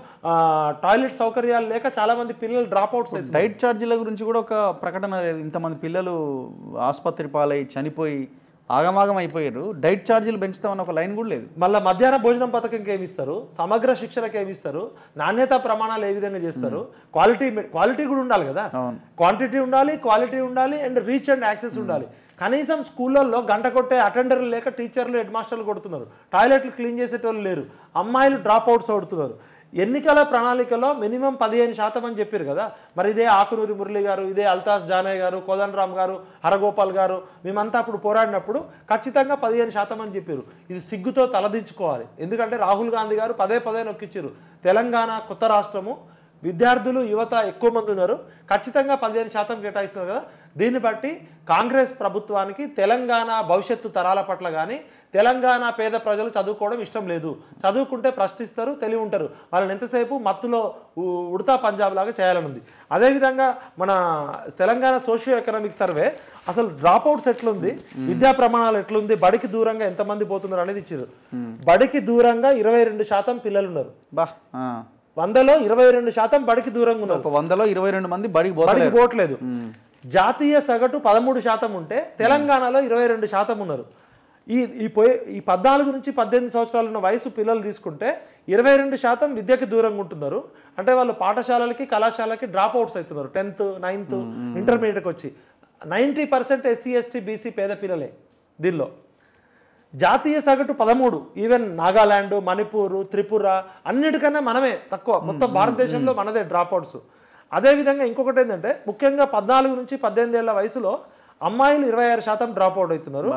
టాయిలెట్ సౌకర్యాలు లేక చాలా మంది పిల్లలు డ్రాప్ అవుట్స్. డైట్ ఛార్జీల గురించి కూడా ఒక ప్రకటన లేదు. ఇంతమంది పిల్లలు ఆసుపత్రి పాలై చనిపోయి ఆగమాగం అయిపోయారు, డైట్ ఛార్జీలు పెంచుతామని ఒక లైన్ కూడా లేదు. మళ్ళీ మధ్యాహ్న భోజనం పథకంకి ఏమి ఇస్తారు, సమగ్ర శిక్షణకి ఏమి ఇస్తారు, నాణ్యతా ప్రమాణాలు ఏ విధంగా చేస్తారు, క్వాలిటీ కూడా ఉండాలి కదా, క్వాంటిటీ ఉండాలి, క్వాలిటీ ఉండాలి, అండ్ రీచ్ అండ్ యాక్సెస్ ఉండాలి. కనీసం స్కూళ్ళల్లో గంట కొట్టే అటెండర్లు లేక టీచర్లు హెడ్ మాస్టర్లు కొడుతున్నారు, టాయిలెట్లు క్లీన్ చేసేటోళ్ళు లేరు, అమ్మాయిలు డ్రాప్ అవుట్స్ అవుతున్నారు. ఎన్నికల ప్రణాళికలో మినిమం 15% అని చెప్పారు కదా, మరి ఇదే ఆకునూరి మురళి గారు, ఇదే అల్తాఫ్ జానయ్య గారు, కోదండరామ్ గారు, హరగోపాల్ గారు, మేమంతా అప్పుడు పోరాడినప్పుడు ఖచ్చితంగా 15% అని చెప్పారు. ఇది సిగ్గుతో తలదించుకోవాలి. ఎందుకంటే రాహుల్ గాంధీ గారు పదే నొక్కిచ్చారు, తెలంగాణ కొత్త రాష్ట్రము, విద్యార్థులు యువత ఎక్కువ మంది ఉన్నారు, ఖచ్చితంగా 15% కేటాయిస్తున్నారు కదా. దీన్ని బట్టి కాంగ్రెస్ ప్రభుత్వానికి తెలంగాణ భవిష్యత్తు తరాల పట్ల కానీ తెలంగాణ పేద ప్రజలు చదువుకోవడం ఇష్టం లేదు. చదువుకుంటే ప్రశ్నిస్తారు, తెలివి ఉంటారు, వాళ్ళని ఎంతసేపు మత్తులో ఉడతా పంజాబ్ లాగా చేయాలనుంది. అదేవిధంగా మన తెలంగాణ సోషియో ఎకనామిక్ సర్వే అసలు డ్రాప్ అవుట్స్ ఎట్లుంది, విద్యా ప్రమాణాలు ఎట్లుంది, బడికి దూరంగా ఎంతమంది పోతున్నారు అనేది ఇచ్చారు. బడికి దూరంగా 22% పిల్లలు ఉన్నారు. 100లో 22% బడికి దూరంగా ఉన్నారు. 100లో 22 మంది బడికి పోవట్లేదు. జాతీయ సగటు 13% ఉంటే తెలంగాణలో 22% ఉన్నారు. ఈ 14 నుంచి 18 సంవత్సరాలు ఉన్న వయసు పిల్లలు తీసుకుంటే 22% విద్యకి దూరంగా ఉంటున్నారు. అంటే వాళ్ళు పాఠశాలలకి కళాశాలకి డ్రాప్ అవుట్స్ అవుతున్నారు. 10th 9th ఇంటర్మీడియట్కి వచ్చి 90% SC ST BC పేద పిల్లలే. దీనిలో జాతీయ సగటు 13, ఈవెన్ నాగాలాండ్, మణిపూర్, త్రిపుర అన్నిటికన్నా మనమే తక్కువ, మొత్తం భారతదేశంలో మనదే డ్రాప్ అవుట్స్. అదేవిధంగా ఇంకొకటి ఏంటంటే ముఖ్యంగా 14 నుంచి 18 ఏళ్ల వయసులో అమ్మాయిలు 26% డ్రాప్ అవుట్ అవుతున్నారు,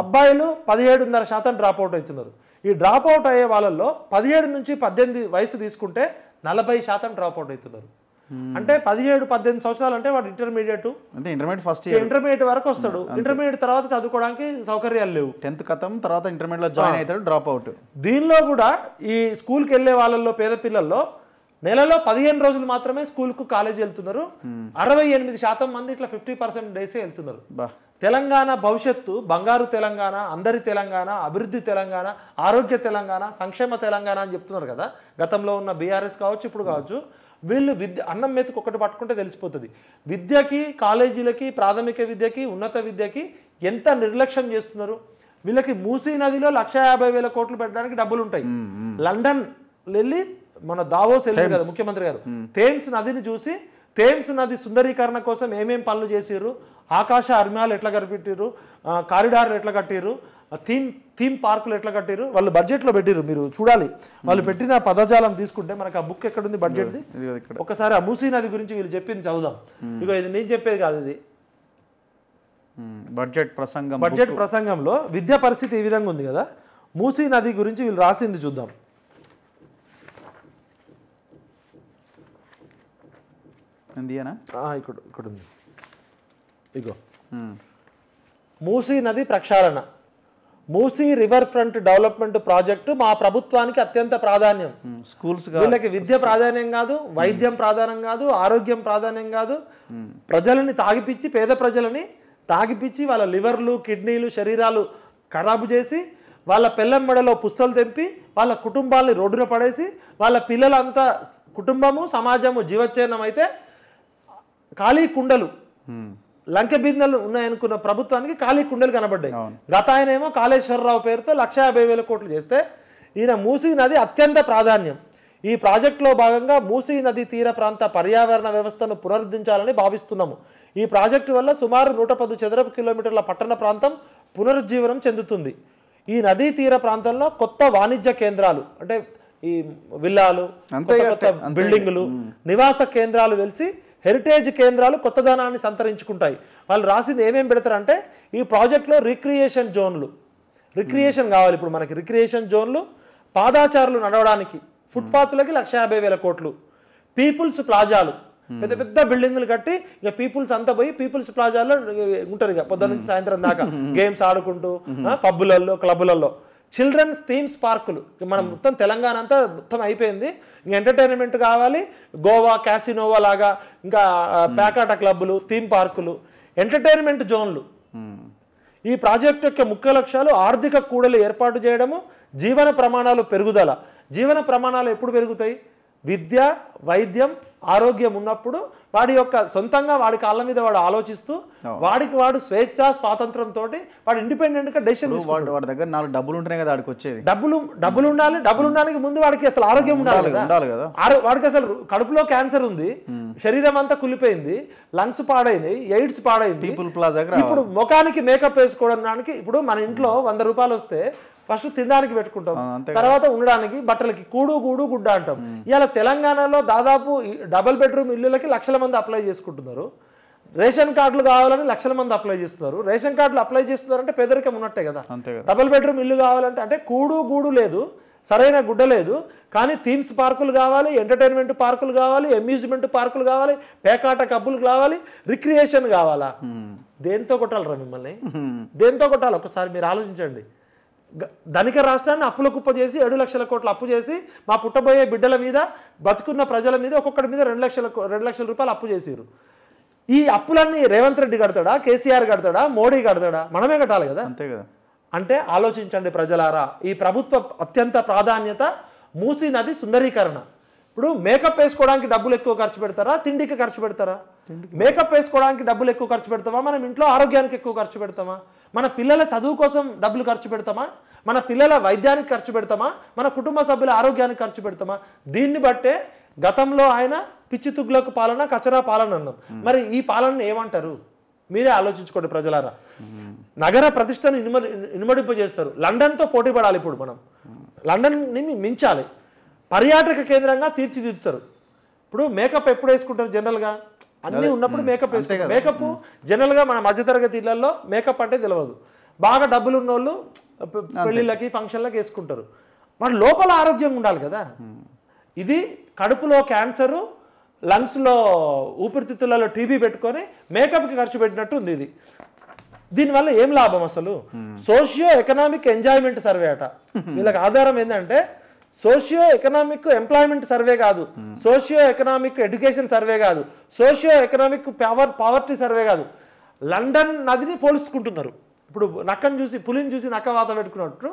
అబ్బాయిలు 17.5% డ్రాప్ అవుట్ అవుతున్నారు. ఈ డ్రాప్ అవుట్ అయ్యే వాళ్ళల్లో 17 నుంచి 18 వయసు తీసుకుంటే 40% డ్రాప్ అవుట్ అవుతున్నారు. అంటే 17-18 సంవత్సరాలు అంటే వాడు ఇంటర్మీడియట్ వరకు వస్తాడు. ఇంటర్మీడియట్ తర్వాత చదువుకోవడానికి సౌకర్యాలు లేవు. 10th ఖతం తర్వాత ఇంటర్మీడియట్ లో జాయిన్ అవుతాడు, డ్రాప్ అవుట్. దీనిలో కూడా ఈ స్కూల్కి వెళ్ళే వాళ్ళల్లో పేద పిల్లల్లో నెలలో 15 రోజులు మాత్రమే స్కూల్కు కాలేజీ వెళ్తున్నారు. 68% మంది ఇట్లా 50% డేసే వెళ్తున్నారు. తెలంగాణ భవిష్యత్తు బంగారు తెలంగాణ, అందరి తెలంగాణ, అభివృద్ధి తెలంగాణ, ఆరోగ్య తెలంగాణ, సంక్షేమ తెలంగాణ అని చెప్తున్నారు కదా. గతంలో ఉన్న బీఆర్ఎస్ కావచ్చు, ఇప్పుడు కావచ్చు, వీళ్ళు అన్నం మెతుకు ఒకటి పట్టుకుంటే తెలిసిపోతుంది. విద్యకి, కాలేజీలకి, ప్రాథమిక విద్యకి, ఉన్నత విద్యకి ఎంత నిర్లక్ష్యం చేస్తున్నారు. వీళ్ళకి మూసీ నదిలో 150,000 కోట్లు పెట్టడానికి డబ్బులు ఉంటాయి. లండన్ వెళ్ళి మన దావోస్ వెళ్ళారు కదా ముఖ్యమంత్రి గారు, థేమ్స్ నదిని చూసి థేమ్స్ నది సుందరీకరణ కోసం ఏమేం పనులు చేసిర్రు, ఆకాశ అర్మ్యాలు ఎట్లా కనిపెట్టిర్రు, కారిడార్లు ఎట్లా కట్టిర్రు, థీమ్ పార్కులు ఎట్లా కట్టిర్రు, వాళ్ళు బడ్జెట్లో పెట్టిర్రు. మీరు చూడాలి వాళ్ళు పెట్టిన పదజాలం తీసుకుంటే మనకు ఆ బుక్ ఎక్కడుంది బడ్జెట్ది, ఒకసారి ఆ మూసీ నది గురించి వీళ్ళు చెప్పింది చదువుదాం. ఇగో ఇది నేను చెప్పేది కాదు, ఇది బడ్జెట్ ప్రసంగంలో విద్యా పరిస్థితి ఈ విధంగా ఉంది కదా. మూసీ నది గురించి వీళ్ళు రాసింది చూద్దాం. ఇక్కడ ఉంది, ఇగో మూసీ నది ప్రక్షాళన, Musi river front development project మా ప్రభుత్వానికి అత్యంత ప్రాధాన్యం. స్కూల్స్ వీళ్ళకి విద్య ప్రాధాన్యం కాదు, వైద్యం ప్రాధాన్యం కాదు, ఆరోగ్యం ప్రాధాన్యం కాదు. ప్రజలని తాగిపిచ్చి, పేద ప్రజలని తాగిపిచ్చి వాళ్ళ లివర్లు, కిడ్నీలు, శరీరాలు ఖరాబు చేసి, వాళ్ళ పెళ్ళం మెడలో పుస్తలు తెంపి, వాళ్ళ కుటుంబాలని రోడ్డున పడేసి, వాళ్ళ పిల్లలంతా కుటుంబము సమాజము జీవచ్ఛేదనం అయితే ఖాళీ కుండలు, లంకె బిందెలు ఉన్నాయనుకున్న ప్రభుత్వానికి ఖాళీ కుండలు కనబడ్డాయి. గత ఆయన ఏమో కాళేశ్వరరావు పేరుతో 150,000 కోట్లు చేస్తే ఈయన మూసీ నది అత్యంత ప్రాధాన్యం. ఈ ప్రాజెక్టులో భాగంగా మూసీ నది తీర ప్రాంత పర్యావరణ వ్యవస్థను పునరుద్ధరించాలని భావిస్తున్నాము. ఈ ప్రాజెక్టు వల్ల సుమారు 110 చదరపు కిలోమీటర్ల పట్టణ ప్రాంతం పునరుజ్జీవనం చెందుతుంది. ఈ నదీ తీర ప్రాంతంలో కొత్త వాణిజ్య కేంద్రాలు, అంటే ఈ విల్లాలు, కొత్త బిల్డింగులు, నివాస కేంద్రాలు వెలిసి హెరిటేజ్ కేంద్రాలు కొత్తదనాన్ని సంతరించుకుంటాయి. వాళ్ళు రాసింది ఏమేమి పెడతారంటే ఈ ప్రాజెక్టులో రిక్రియేషన్ జోన్లు, రిక్రియేషన్ కావాలి ఇప్పుడు మనకి, రిక్రియేషన్ జోన్లు, పాదాచారులు నడవడానికి ఫుట్పాత్లకి 150,000 కోట్లు, పీపుల్స్ ప్లాజాలు, పెద్ద పెద్ద బిల్డింగులు కట్టి ఇక పీపుల్స్ అంతా పోయి పీపుల్స్ ప్లాజాలో ఉంటారు ఇక పొద్దున్న నుంచి సాయంత్రం దాకా గేమ్స్ ఆడుకుంటూ, పబ్బులలో, క్లబ్బులలో. చిల్డ్రన్స్ థీమ్స్ పార్కులు మనం మొత్తం తెలంగాణ అంతా మొత్తం అయిపోయింది. ఇంకా ఎంటర్టైన్మెంట్ కావాలి, గోవా క్యాసినోవా లాగా, ఇంకా పేకాట క్లబ్బులు, థీమ్ పార్కులు, ఎంటర్టైన్మెంట్ జోన్లు. ఈ ప్రాజెక్టు యొక్క ముఖ్య లక్ష్యాలు ఆర్థిక కూడలు ఏర్పాటు చేయడము, జీవన ప్రమాణాలు పెరుగుదల. జీవన ప్రమాణాలు ఎప్పుడు పెరుగుతాయి? విద్య, వైద్యం, ఆరోగ్యం ఉన్నప్పుడు వాడి యొక్క సొంతంగా వాడి కాళ్ళ మీద వాడు ఆలోచిస్తూ వాడికి వాడు స్వేచ్ఛ స్వాతంత్రంతో వాడు ఇండిపెండెంట్గా డెసిషన్ తీసుకుంటాడు. వాడి దగ్గర 4 డబ్బులు ఉంటేనే కదా వాడికి వచ్చేది. డబ్బులు ఉండాలి. డబ్బులు ఉండడానికి ముందు వాడికి అసలు ఆరోగ్యం ఉండాలి కదా. వాడికి అసలు కడుపులో క్యాన్సర్ ఉంది, శరీరం అంతా కులిపోయింది, లంగ్స్ పాడైంది, ఎయిడ్స్ పాడైంది. పీపుల్ ప్లాజా ఇప్పుడు ముఖానికి మేకప్ వేసుకోవడానికి ఇప్పుడు మన ఇంట్లో 100 రూపాయలు వస్తే ఫస్ట్ తినడానికి పెట్టుకుంటాం, తర్వాత ఉండడానికి బట్టలకి కూడు గూడు గుడ్డ అంటాం. ఇవాళ తెలంగాణలో దాదాపు డబుల్ బెడ్రూమ్ ఇల్లులకి లక్షల మంది అప్లై చేసుకుంటున్నారు. రేషన్ కార్డులు కావాలని లక్షల మంది అప్లై చేస్తున్నారు. రేషన్ కార్డులు అప్లై చేస్తున్నారంటే పేదరికం ఉన్నట్టే కదా. డబుల్ బెడ్రూమ్ ఇల్లు కావాలంటే అంటే కూడు గూడు లేదు, సరైన గుడ్డ లేదు, కానీ థీమ్స్ పార్కులు కావాలి, ఎంటర్టైన్మెంట్ పార్కులు కావాలి, అమ్యూజ్మెంట్ పార్కులు కావాలి, పేకాట కబ్బులు కావాలి, రిక్రియేషన్ కావాలా? దేంతో కొట్టాలరా మిమ్మల్ని? దేంతో కొట్టాలి? ఒకసారి మీరు ఆలోచించండి. ధనిక రాష్ట్రాన్ని అప్పుల కుప్ప చేసి 7 లక్షల కోట్లు అప్పు చేసి మా పుట్టబోయే బిడ్డల మీద, బతుకున్న ప్రజల మీద ఒక్కొక్కటి మీద 2 లక్షల రూపాయలు అప్పు చేసారు. ఈ అప్పులన్నీ రేవంత్ రెడ్డి కడతాడా, కేసీఆర్ కడతాడా, మోడీ కడతాడా? మనమే కట్టాలి కదా. అంతే కదా. అంటే ఆలోచించండి ప్రజలారా. ఈ ప్రభుత్వ అత్యంత ప్రాధాన్యత మూసీ నది సుందరీకరణ. ఇప్పుడు మేకప్ వేసుకోవడానికి డబ్బులు ఎక్కువ ఖర్చు పెడతారా, తిండికి ఖర్చు పెడతారా? మేకప్ వేసుకోవడానికి డబ్బులు ఎక్కువ ఖర్చు పెడతామా, మనం ఇంట్లో ఆరోగ్యానికి ఎక్కువ ఖర్చు పెడతామా, మన పిల్లల చదువు కోసం డబ్బులు ఖర్చు పెడతామా, మన పిల్లల వైద్యానికి ఖర్చు పెడతామా, మన కుటుంబ సభ్యుల ఆరోగ్యానికి ఖర్చు పెడతామా? దీన్ని బట్టే గతంలో ఆయన పిచ్చి తుగ్గులకు పాలన, కచరా పాలన అన్నాం. మరి ఈ పాలనను ఏమంటారు? మీరే ఆలోచించుకోండి ప్రజలారా. నగర ప్రతిష్టను ఇనుమడింపజేస్తారు. లండన్తో పోటీ పడాలి. ఇప్పుడు మనం లండన్ని మించాలి, పర్యాటక కేంద్రంగా తీర్చిదిద్దుతారు. ఇప్పుడు మేకప్ ఎప్పుడు వేసుకుంటారు జనరల్గా? అన్నీ ఉన్నప్పుడు మేకప్ వేసుకుంటారు. మేకప్ జనరల్గా మన మధ్యతరగతి ఇళ్లలో మేకప్ అంటే తెలియదు. బాగా డబ్బులు ఉన్న వాళ్ళు పెళ్ళిళ్ళకి ఫంక్షన్లకి వేసుకుంటారు. మన లోపల ఆరోగ్యంగా ఉండాలి కదా. ఇది కడుపులో క్యాన్సరు, లంగ్స్లో ఊపిరితిత్తులలో టీబీ పెట్టుకొని మేకప్కి ఖర్చు పెట్టినట్టు ఉంది ఇది. దీనివల్ల ఏం లాభం అసలు? సోషియో ఎకనామిక్ ఎంజాయ్మెంట్ సర్వే అట. వీళ్ళకి ఆధారం ఏంటంటే సోషియో ఎకనామిక్ ఎంప్లాయ్మెంట్ సర్వే కాదు, సోషియో ఎకనామిక్ ఎడ్యుకేషన్ సర్వే కాదు, సోషియో ఎకనామిక్ పావర్టీ సర్వే కాదు. లండన్ నదిని పోల్చుకుంటున్నారు. ఇప్పుడు నక్కను చూసి పులిని చూసి నక్క వాత పెట్టుకున్నట్టు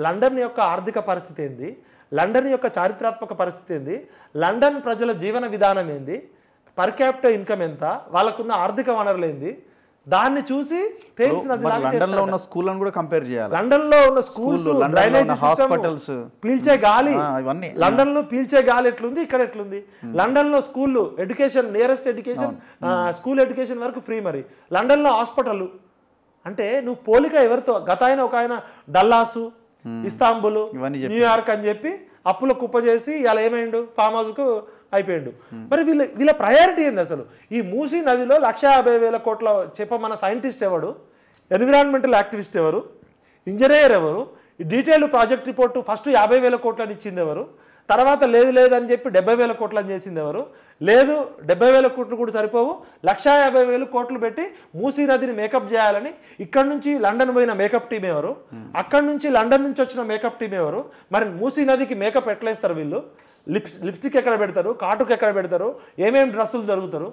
లండన్ యొక్క ఆర్థిక పరిస్థితి ఏంది, లండన్ యొక్క చారిత్రాత్మక పరిస్థితి ఏంది, లండన్ ప్రజల జీవన విధానం ఏంది, పర్ క్యాపిటల్ ఇన్కమ్ ఎంత, వాళ్ళకున్న ఆర్థిక వనరులు ఏంది, దాన్ని చూసి థేమ్స్ నది లండన్ లో ఉన్న స్కూళ్ళను కూడా కంపేర్ చేయాలి. లండన్ లో ఉన్న స్కూల్స్, డ్రైనేజ్ హాస్పిటల్స్, పీల్చే గాలి, లండన్ లో పీల్చే గాలి ఎట్లుంది, ఇక్కడ ఎట్లుంది? లండన్ లో స్కూళ్ళు, education, nearest education, school education వరకు ఫ్రీ. మరి లండన్ లో హాస్పిటల్ అంటే నువ్వు పోలిక ఎవరితో? గత ఒక ఆయన డల్లాసు, ఇస్తాంబుల్, న్యూయార్క్ అని చెప్పి అప్పుల కుప్ప చేసి ఇలా ఏమైండు? ఫామ్ హౌస్కు అయిపోయాడు. మరి వీళ్ళ ప్రయారిటీ ఏంది అసలు? ఈ మూసీ నదిలో 150,000 కోట్ల చెప్పమన్న సైంటిస్ట్ ఎవడు, ఎన్విరాన్మెంటల్ యాక్టివిస్ట్ ఎవరు, ఇంజనీర్ ఎవరు, ఈ డీటెయిల్ ప్రాజెక్ట్ రిపోర్టు ఫస్ట్ 50,000 కోట్లని ఇచ్చింది ఎవరు, తర్వాత లేదని చెప్పి 70,000 కోట్లని చేసింది ఎవరు? లేదు, 70,000 కోట్లు కూడా సరిపోవు, 150,000 కోట్లు పెట్టి మూసీ నదిని మేకప్ చేయాలని ఇక్కడ నుంచి లండన్ పోయిన మేకప్ టీం ఎవరు, అక్కడి నుంచి లండన్ నుంచి వచ్చిన మేకప్ టీం ఎవరు? మరి మూసీ నదికి మేకప్ ఎట్లేస్తారు వీళ్ళు? లిప్స్టిక్ ఎక్కడ పెడతారు, కాటుకు ఎక్కడ పెడతారు, ఏమేమి డ్రెస్సులు జరుగుతారు?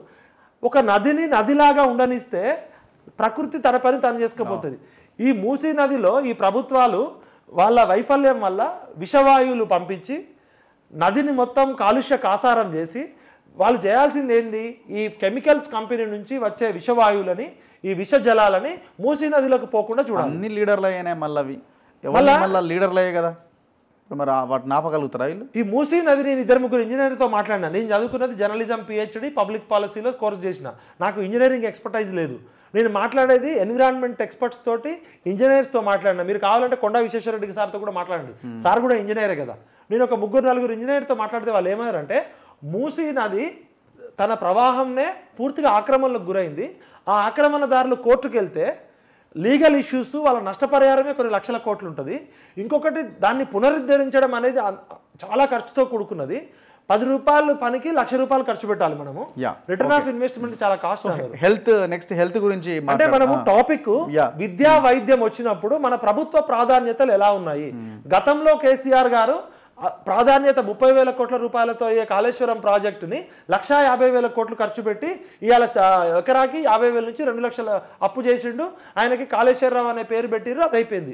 ఒక నదిని నదిలాగా ఉండనిస్తే ప్రకృతి తన పని తను చేసుకోబోతుంది. ఈ మూసీ నదిలో ఈ ప్రభుత్వాలు వాళ్ళ వైఫల్యం వల్ల విషవాయువులు పంపించి నదిని మొత్తం కాలుష్య కాసారం చేసి వాళ్ళు చేయాల్సింది ఏంది? ఈ కెమికల్స్ కంపెనీ నుంచి వచ్చే విషవాయువులని, ఈ విష జలాలని మూసీ నదిలోకి పోకుండా చూడాలి. అన్ని లీడర్లు అయ్యాయి, మళ్ళీ లీడర్లు అయ్యాయి కదా. మరి వాటిని ఆపగలుగుతారా వీళ్ళు? ఈ మూసీ నది నేను 2-3 ఇంజనీర్తో మాట్లాడినా. నేను చదువుకున్నది జర్నలిజం పిహెచ్డి, పబ్లిక్ పాలసీలో కోర్స్ చేసిన. నాకు ఇంజనీరింగ్ ఎక్స్పర్టైజ్ లేదు. నేను మాట్లాడేది ఎన్విరాన్మెంట్ ఎక్స్పర్ట్స్ తోటి, ఇంజనీర్స్తో మాట్లాడినా. మీరు కావాలంటే కొండా విశ్వేశ్వరరెడ్డి సార్తో కూడా మాట్లాడండి, సార్ కూడా ఇంజనీరే కదా. నేను ఒక 3-4 ఇంజనీర్తో మాట్లాడితే వాళ్ళు ఏమన్నారంటే మూసీ నది తన ప్రవాహంనే పూర్తిగా ఆక్రమణలకు గురైంది. ఆ ఆక్రమణదారులు కోర్టుకు వెళ్తే లీగల్ ఇష్యూస్, వాళ్ళ నష్టపరిహారమే కొన్ని లక్షల కోట్లు ఉంటుంది. ఇంకొకటి దాన్ని పునరుద్ధరించడం అనేది చాలా ఖర్చుతో కూడుకున్నది. 10 రూపాయలు పనికి 1,00,000 రూపాయలు ఖర్చు పెట్టాలి మనము. రిటర్న్ ఆఫ్ ఇన్వెస్ట్మెంట్ చాలా కాస్ట్. హెల్త్ గురించి అంటే మనము టాపిక్ విద్యా వైద్యం వచ్చినప్పుడు మన ప్రభుత్వ ప్రాధాన్యతలు ఎలా ఉన్నాయి. గతంలో కేసీఆర్ గారు ప్రాధాన్యత 30,000 కోట్ల రూపాయలతో అయ్యే కాళేశ్వరం ప్రాజెక్టుని 1,50,000 కోట్లు ఖర్చు పెట్టి ఇవాళ ఎకరాకి 50,000 నుంచి 2 లక్షల అప్పు చేసిండు. ఆయనకి కాళేశ్వరరావు అనే పేరు పెట్టిర్రు, అది అయిపోయింది.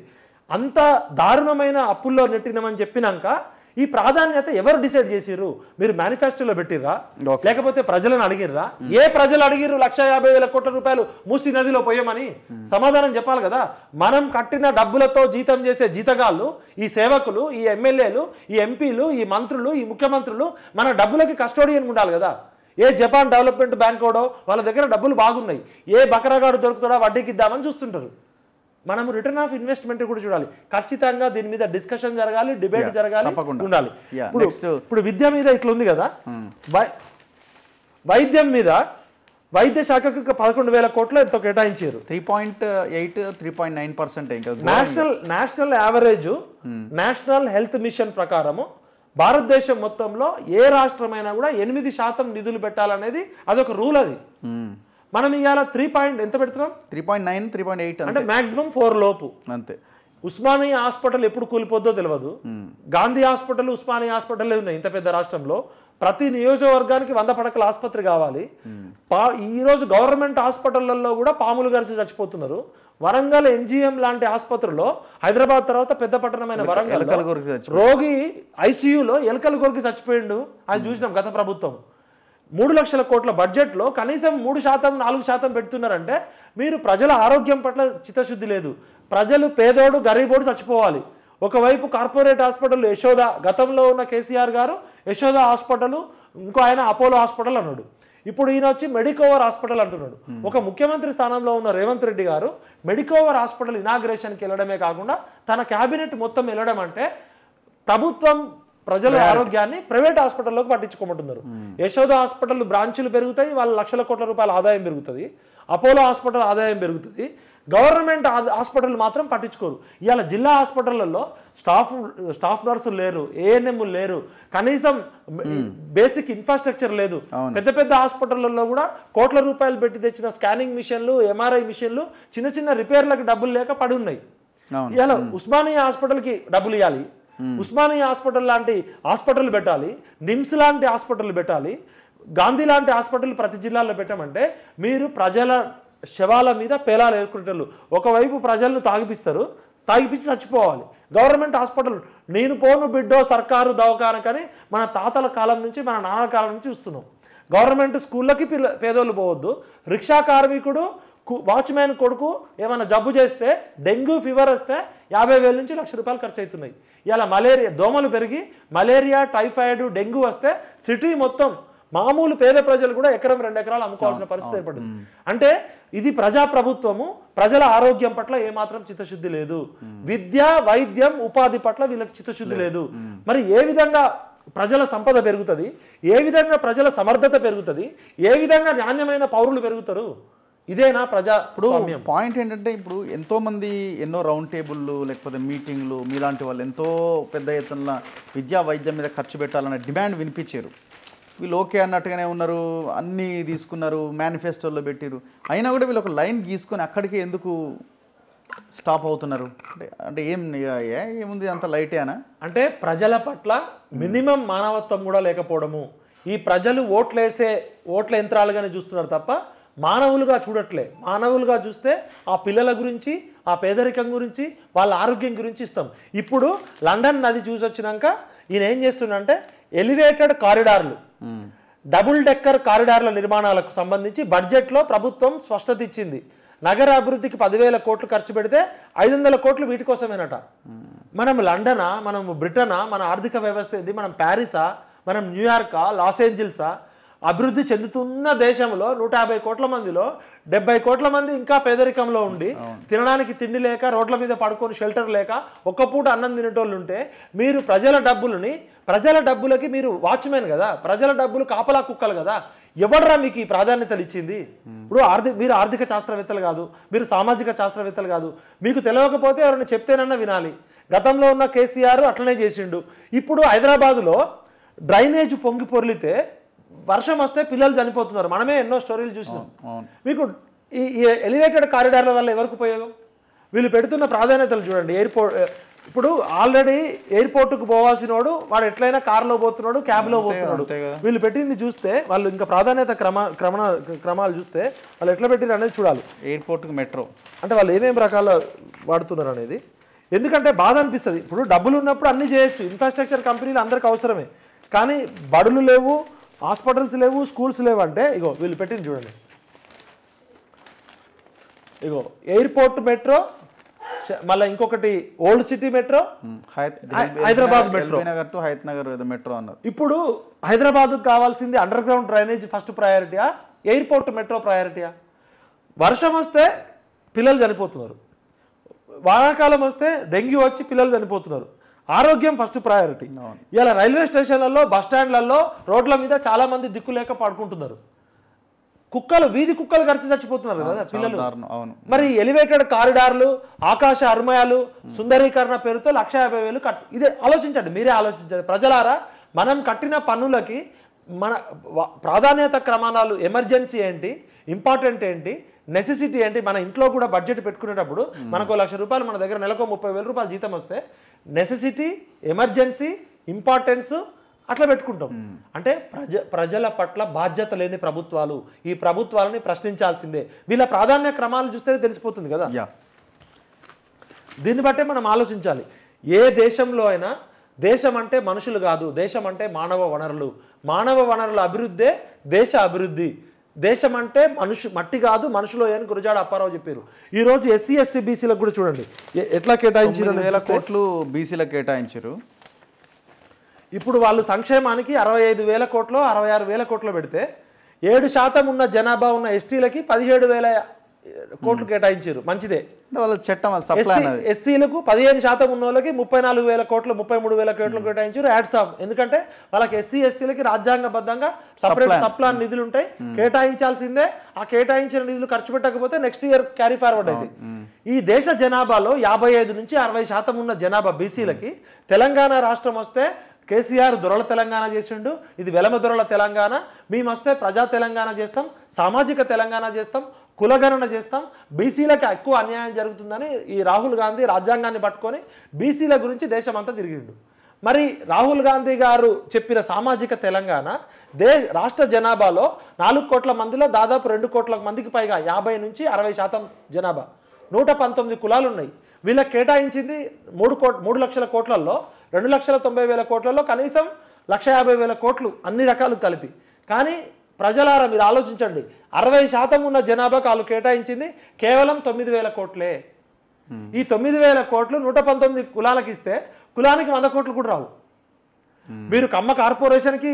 అంత దారుణమైన అప్పుల్లో నెట్టినామని చెప్పినాక ఈ ప్రాధాన్యత ఎవరు డిసైడ్ చేసిర్రు? మీరు మేనిఫెస్టోలో పెట్టిర్రా, లేకపోతే ప్రజలను అడిగిర్రా? ఏ ప్రజలు అడిగిర్రు 1,50,000 కోట్ల రూపాయలు మూసీ నదిలో పోయమని? సమాధానం చెప్పాలి కదా. మనం కట్టిన డబ్బులతో జీతం చేసే జీతగాళ్ళు, ఈ సేవకులు, ఈ ఎమ్మెల్యేలు, ఈ ఎంపీలు, ఈ మంత్రులు, ఈ ముఖ్యమంత్రులు మన డబ్బులకి కస్టోడియన్ ఉండాలి కదా. ఏ జపాన్ డెవలప్మెంట్ బ్యాంక్ ఓడో వాళ్ళ దగ్గర డబ్బులు బాగున్నాయి, ఏ బకరగాడు దొరుకుతాడో వడ్డీకి ఇద్దామని చూస్తుంటారు. మనము రిటర్న్ ఆఫ్ ఇన్వెస్ట్మెంట్ కూడా చూడాలి. ఖచ్చితంగా దీని మీద డిస్కషన్ జరగాలి, డిబేట్ జరగాలి, ఉండాలి. ఇప్పుడు విద్య మీద ఇట్లా ఉంది కదా, వైద్యం మీద వైద్య శాఖకు 11,000 కోట్లు ఎంతో కేటాయించారు. 3.8-3.9%. National average national health machine ప్రకారము భారతదేశం మొత్తంలో ఏ రాష్ట్రమైనా కూడా 8% నిధులు పెట్టాలనేది అదొక రూల్. అది మనం ఇవాళ 3 ఎంత పెడుతున్నాం? 3.9, 3.8 అంటే మాక్సిమం 4 లోపు అంతే. ఉస్మానియా హాస్పిటల్ ఎప్పుడు కూలిపోద్దో తెలియదు. గాంధీ హాస్పిటల్, ఉస్మానియా హాస్పిటల్ ఉన్నాయి ఇంత పెద్ద రాష్ట్రంలో. ప్రతి నియోజకవర్గానికి 100 పడకల ఆసుపత్రి కావాలి. ఈరోజు గవర్నమెంట్ హాస్పిటళ్లలో కూడా పాములు గరిచి చచ్చిపోతున్నారు. వరంగల్ ఎన్జిఎం లాంటి ఆసుపత్రిలో, హైదరాబాద్ తర్వాత పెద్ద పట్టణమైన వరంగల్ రోగి ఐసీయూలో ఎలకలు కొరికి చచ్చిపోయిండు. అది చూసినాం గత ప్రభుత్వం. 3 లక్షల కోట్ల బడ్జెట్లో కనీసం 3%, 4% పెడుతున్నారంటే మీరు ప్రజల ఆరోగ్యం పట్ల చిత్తశుద్ధి లేదు. ప్రజలు పేదోడు గరీబోడు చచ్చిపోవాలి. ఒకవైపు కార్పొరేట్ హాస్పిటల్ యశోద, గతంలో ఉన్న కేసీఆర్ గారు యశోద హాస్పిటల్, ఇంకో ఆయన అపోలో హాస్పిటల్ అన్నాడు. ఇప్పుడు ఈయన వచ్చి మెడికోవర్ హాస్పిటల్ అంటున్నాడు. ఒక ముఖ్యమంత్రి స్థానంలో ఉన్న రేవంత్ రెడ్డి గారు మెడికోవర్ హాస్పిటల్ ఇనాగ్రేషన్కి వెళ్ళడమే కాకుండా తన క్యాబినెట్ మొత్తం వెళ్ళడం అంటే ప్రభుత్వం ప్రజల ఆరోగ్యాన్ని ప్రైవేట్ హాస్పిటల్లోకి పట్టించుకోమంటున్నారు. యశోద హాస్పిటల్ బ్రాంచులు పెరుగుతాయి, వాళ్ళ 1,00,000 కోట్ల రూపాయల ఆదాయం పెరుగుతుంది. అపోలో హాస్పిటల్ ఆదాయం పెరుగుతుంది. గవర్నమెంట్ హాస్పిటల్ మాత్రం పట్టించుకోరు. ఇవాళ జిల్లా హాస్పిటళ్లలో స్టాఫ్ నర్సులు లేరు, ఏఎన్ఎంలు లేరు, కనీసం బేసిక్ ఇన్ఫ్రాస్ట్రక్చర్ లేదు. పెద్ద పెద్ద హాస్పిటళ్లలో కూడా కోట్ల రూపాయలు పెట్టి తెచ్చిన స్కానింగ్ మిషన్లు, ఎంఆర్ఐ మిషన్లు చిన్న చిన్న రిపేర్లకు డబ్బులు లేక పడి ఉన్నాయి. ఇవాళ ఉస్మానియా హాస్పిటల్కి డబ్బులు ఇవ్వాలి, ఉస్మానియా హాస్పిటల్ లాంటి హాస్పిటల్ పెట్టాలి, నిమ్స్ లాంటి హాస్పిటల్ పెట్టాలి, గాంధీ లాంటి హాస్పిటల్ ప్రతి జిల్లాలో పెట్టమంటే మీరు ప్రజల శవాల మీద పేలాలు ఏర్కొంటారు. ఒకవైపు ప్రజలను తాగిపిస్తారు, తాగిపించి చచ్చిపోవాలి. గవర్నమెంట్ హాస్పిటల్ నేను పోను బిడ్డో సర్కారు దవాఖానకని మన తాతల కాలం నుంచి, మన నాన్నల కాలం నుంచి చూస్తున్నాం. గవర్నమెంట్ స్కూళ్ళకి పేదోళ్ళు పోవద్దు. రిక్షా కార్మికుడు, వాచ్మ్యాన్ కొడుకు ఏమైనా జబ్బు చేస్తే, డెంగ్యూ ఫీవర్ వస్తే 50,000 నుంచి 1,00,000 రూపాయలు ఖర్చు అవుతున్నాయి. ఇలా మలేరియా, దోమలు పెరిగి మలేరియా, టైఫాయిడ్, డెంగ్యూ వస్తే సిటీ మొత్తం మామూలు పేద ప్రజలు కూడా 1-2 ఎకరాలు అమ్ముకోవాల్సిన పరిస్థితి ఏర్పడింది. అంటే ఇది ప్రజాప్రభుత్వము, ప్రజల ఆరోగ్యం పట్ల ఏమాత్రం చిత్తశుద్ధి లేదు. విద్య, వైద్యం, ఉపాధి పట్ల వీళ్ళకి చిత్తశుద్ధి లేదు. మరి ఏ విధంగా ప్రజల సంపద పెరుగుతుంది? ఏ విధంగా ప్రజల సమర్థత పెరుగుతుంది? ఏ విధంగా నాణ్యమైన పౌరులు పెరుగుతారు? ఇదేనా ప్రజా? ఇప్పుడు పాయింట్ ఏంటంటే, ఇప్పుడు ఎంతోమంది ఎన్నో రౌండ్ టేబుల్లు లేకపోతే మీటింగ్లు, మీలాంటి వాళ్ళు ఎంతో పెద్ద ఎత్తున విద్యా వైద్యం మీద ఖర్చు పెట్టాలనే డిమాండ్ వినిపించారు. వీళ్ళు ఓకే అన్నట్టుగానే ఉన్నారు, అన్నీ తీసుకున్నారు, మేనిఫెస్టోలో పెట్టారు. అయినా కూడా వీళ్ళు ఒక లైన్ గీసుకొని అక్కడికి ఎందుకు స్టాప్ అవుతున్నారు? అంటే ఏముంది అంత లైటేనా? అంటే ప్రజల పట్ల మినిమం మానవత్వం కూడా లేకపోవడము. ఈ ప్రజలు ఓట్ల యంత్రాలుగానే చూస్తున్నారు తప్ప మానవులుగా చూడట్లే. మానవులుగా చూస్తే ఆ పిల్లల గురించి, ఆ పేదరికం గురించి, వాళ్ళ ఆరోగ్యం గురించి ఇస్తాం. ఇప్పుడు లండన్ నది చూసి వచ్చినాక ఈయన ఏం చేస్తుండంటే ఎలివేటెడ్ కారిడార్లు, డబుల్ డెక్కర్ కారిడార్ల నిర్మాణాలకు సంబంధించి బడ్జెట్లో ప్రభుత్వం స్పష్టత ఇచ్చింది. నగర అభివృద్ధికి 10,000 కోట్లు ఖర్చు పెడితే 500 కోట్లు వీటి కోసమేనట. మనం లండనా, మనం బ్రిటనా, మన ఆర్థిక వ్యవస్థ ఏంది? మనం ప్యారిసా, మనం న్యూయార్కా, లాస్ ఏంజిల్సా? అభివృద్ధి చెందుతున్న దేశంలో 150 కోట్ల మందిలో 70 కోట్ల మంది ఇంకా పేదరికంలో ఉండి తినడానికి తిండి లేక, రోడ్ల మీద పడుకొని షెల్టర్ లేక, ఒక్క పూట అన్నం తినేటోళ్ళు ఉంటే మీరు ప్రజల డబ్బులకి మీరు వాచ్మెన్ కదా, ప్రజల డబ్బులు కాపలా కుక్కలు కదా. ఎవడరా మీకు ఈ ప్రాధాన్యతలు ఇచ్చింది? ఇప్పుడు మీరు ఆర్థిక శాస్త్రవేత్తలు కాదు, మీరు సామాజిక శాస్త్రవేత్తలు కాదు. మీకు తెలియకపోతే ఎవరైనా చెప్తేనన్నా వినాలి. గతంలో ఉన్న కేసీఆర్ అట్లనే చేసిండు. ఇప్పుడు హైదరాబాదులో డ్రైనేజ్ పొంగి పొర్లితే వర్షం వస్తే పిల్లలు చనిపోతున్నారు. మనమే ఎన్నో స్టోరీలు చూసినాం. మీకు ఈ ఎలివేటెడ్ కారిడార్ల వల్ల ఎవరికి ఉపయోగం? వీళ్ళు పెడుతున్న ప్రాధాన్యతలు చూడండి. ఎయిర్పోర్ట్ ఇప్పుడు ఆల్రెడీ ఎయిర్పోర్ట్కు పోవాల్సిన వాడు ఎట్లయినా కార్లో పోతున్నాడు, క్యాబ్లో పోతున్నాడు. వీళ్ళు పెట్టింది చూస్తే వాళ్ళు ఇంకా ప్రాధాన్యత క్రమాలు చూస్తే వాళ్ళు ఎట్లా పెట్టిరు అనేది చూడాలి. ఎయిర్పోర్ట్కి మెట్రో అంటే వాళ్ళు ఏమేమి రకాల వాడుతున్నారు అనేది. ఎందుకంటే బాధ అనిపిస్తుంది. ఇప్పుడు డబ్బులు ఉన్నప్పుడు అన్నీ చేయొచ్చు. ఇన్ఫ్రాస్ట్రక్చర్ కంపెనీలు అందరికి అవసరమే. కానీ బడులు లేవు, హాస్పిటల్స్ లేవు, స్కూల్స్ లేవు అంటే ఇగో వీళ్ళు పెట్టింది చూడండి. ఇగో ఎయిర్పోర్ట్ మెట్రో, మళ్ళీ ఇంకొకటి old city metro, Hyderabad metro, metro అన్నారు. ఇప్పుడు హైదరాబాద్కు కావాల్సింది అండర్ గ్రౌండ్ డ్రైనేజ్ ఫస్ట్ ప్రయారిటీయా, ఎయిర్పోర్ట్ మెట్రో ప్రయారిటీయా? వర్షం వస్తే పిల్లలు చనిపోతున్నారు, వానాకాలం వస్తే డెంగ్యూ వచ్చి పిల్లలు చనిపోతున్నారు. ఆరోగ్యం ఫస్ట్ ప్రయారిటీ. ఇలా రైల్వే స్టేషన్లలో, బస్ స్టాండ్లలో, రోడ్ల మీద చాలా మంది దిక్కు లేక పడుకుంటున్నారు. కుక్కలు, వీధి కుక్కలు కలిసి చచ్చిపోతున్నారు కదా పిల్లలు. మరి ఎలివేటెడ్ కారిడార్లు, ఆకాశ అర్మయాలు, సుందరీకరణ పేరుతో 1,50,000 కట్టు. ఇదే ఆలోచించండి, మీరే ఆలోచించండి. ప్రజలారా, మనం కట్టిన పన్నులకి మన ప్రాధాన్యత క్రమాలు, ఎమర్జెన్సీ ఏంటి, ఇంపార్టెంట్ ఏంటి, నెసెసిటీ ఏంటి? మన ఇంట్లో కూడా బడ్జెట్ పెట్టుకునేటప్పుడు మనకు ₹1,00,000 మన దగ్గర నెలకు ₹30,000 జీతం వస్తే నెసెసిటీ, ఎమర్జెన్సీ, ఇంపార్టెన్స్ అట్లా పెట్టుకుంటాం. అంటే ప్రజల పట్ల బాధ్యత లేని ప్రభుత్వాలు. ఈ ప్రభుత్వాలని ప్రశ్నించాల్సిందే. వీళ్ళ ప్రాధాన్య క్రమాలు చూస్తే తెలిసిపోతుంది కదా. దీన్ని బట్టే మనం ఆలోచించాలి. ఏ దేశంలో అయినా దేశం అంటే మనుషులు కాదు, దేశం అంటే మానవ వనరులు. మానవ వనరుల అభివృద్ధే దేశ అభివృద్ధి. దేశం అంటే మట్టి కాదు మనుషులు అని గురజాడ అప్పారావు చెప్పారు. ఈ రోజు ఎస్సీ ఎస్టీ బీసీలకు కూడా చూడండి ఎట్లా కేటాయించారు. 9,000 కోట్లు బీసీలకు కేటాయించారు. ఇప్పుడు వాళ్ళు సంక్షేమానికి 65,000 కోట్లు, 66,000 కోట్లు పెడితే 7% ఉన్న జనాభా ఉన్న ఎస్టీలకి 17,000 కోట్లు కేటాయించారు. మంచిదే. ఎస్సీలకు 15% ఉన్న వాళ్ళకి 34,000 కోట్లు, 33,000 కోట్లు కేటాయించారు. Ads of. ఎందుకంటే వాళ్ళకి ఎస్సీ ఎస్టీలకి రాజ్యాంగబద్ధంగా సపరేట్ సప్లాన్ నిధులు ఉంటాయి, కేటాయించాల్సిందే. ఆ కేటాయించిన నిధులు ఖర్చు పెట్టకపోతే నెక్స్ట్ ఇయర్ క్యారీ ఫార్వర్డ్ అవుతాయి. ఈ దేశ జనాభాలో 55 నుంచి 60% ఉన్న జనాభా బీసీలకి తెలంగాణ రాష్ట్రం వస్తే కేసీఆర్ దొరల తెలంగాణ చేసిండు, ఇది వెలమ దొరల తెలంగాణ. మేము వస్తే ప్రజా తెలంగాణ చేస్తాం, సామాజిక తెలంగాణ చేస్తాం, కులగణన చేస్తాం, బీసీలకు ఎక్కువ అన్యాయం జరుగుతుందని ఈ రాహుల్ గాంధీ రాజ్యాంగాన్ని పట్టుకొని బీసీల గురించి దేశం అంతా తిరిగిండు. మరి రాహుల్ గాంధీ గారు చెప్పిన సామాజిక తెలంగాణ రాష్ట్ర జనాభాలో 4 కోట్ల మందిలో దాదాపు 2 కోట్ల మందికి పైగా 50 నుంచి 60% జనాభా, 119 కులాలు ఉన్నాయి. వీళ్ళకి కేటాయించింది 3 లక్షల కోట్లలో, 2,90,000 కోట్లలో కనీసం 1,50,000 కోట్లు అన్ని రకాలు కలిపి. కానీ ప్రజలారా మీరు ఆలోచించండి, 60% ఉన్న జనాభాకు వాళ్ళు కేటాయించింది కేవలం 9,000 కోట్లే. ఈ 9,000 కోట్లు 119 కులాలకు ఇస్తే కులానికి 100 కోట్లు కూడా రావు. మీరు కమ్మ కార్పొరేషన్కి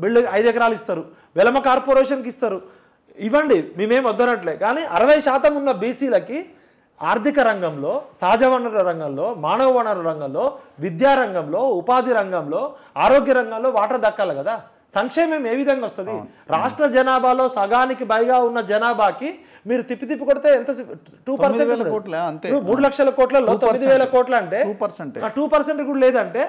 బిల్డింగ్ 5 ఎకరాలు ఇస్తారు, వెలమ కార్పొరేషన్కి ఇస్తారు, ఇవ్వండి, మేమేం వద్దనట్లే. కానీ 60% ఉన్న బీసీలకి ఆర్థిక రంగంలో, సహజ వనరుల రంగంలో, మానవ వనరుల రంగంలో, విద్యా రంగంలో, ఉపాధి రంగంలో, ఆరోగ్య రంగంలో వాటర్ దక్కాలి కదా. సంక్షేమం ఏ విధంగా వస్తుంది? రాష్ట్ర జనాభాలో సగానికి పైగా ఉన్న జనాభాకి మీరు తిప్పి కొడితే ఎంత? 2%. 3 లక్షల కోట్లలో 9,000 కోట్లు అంటే 2% కూడా లేదంటే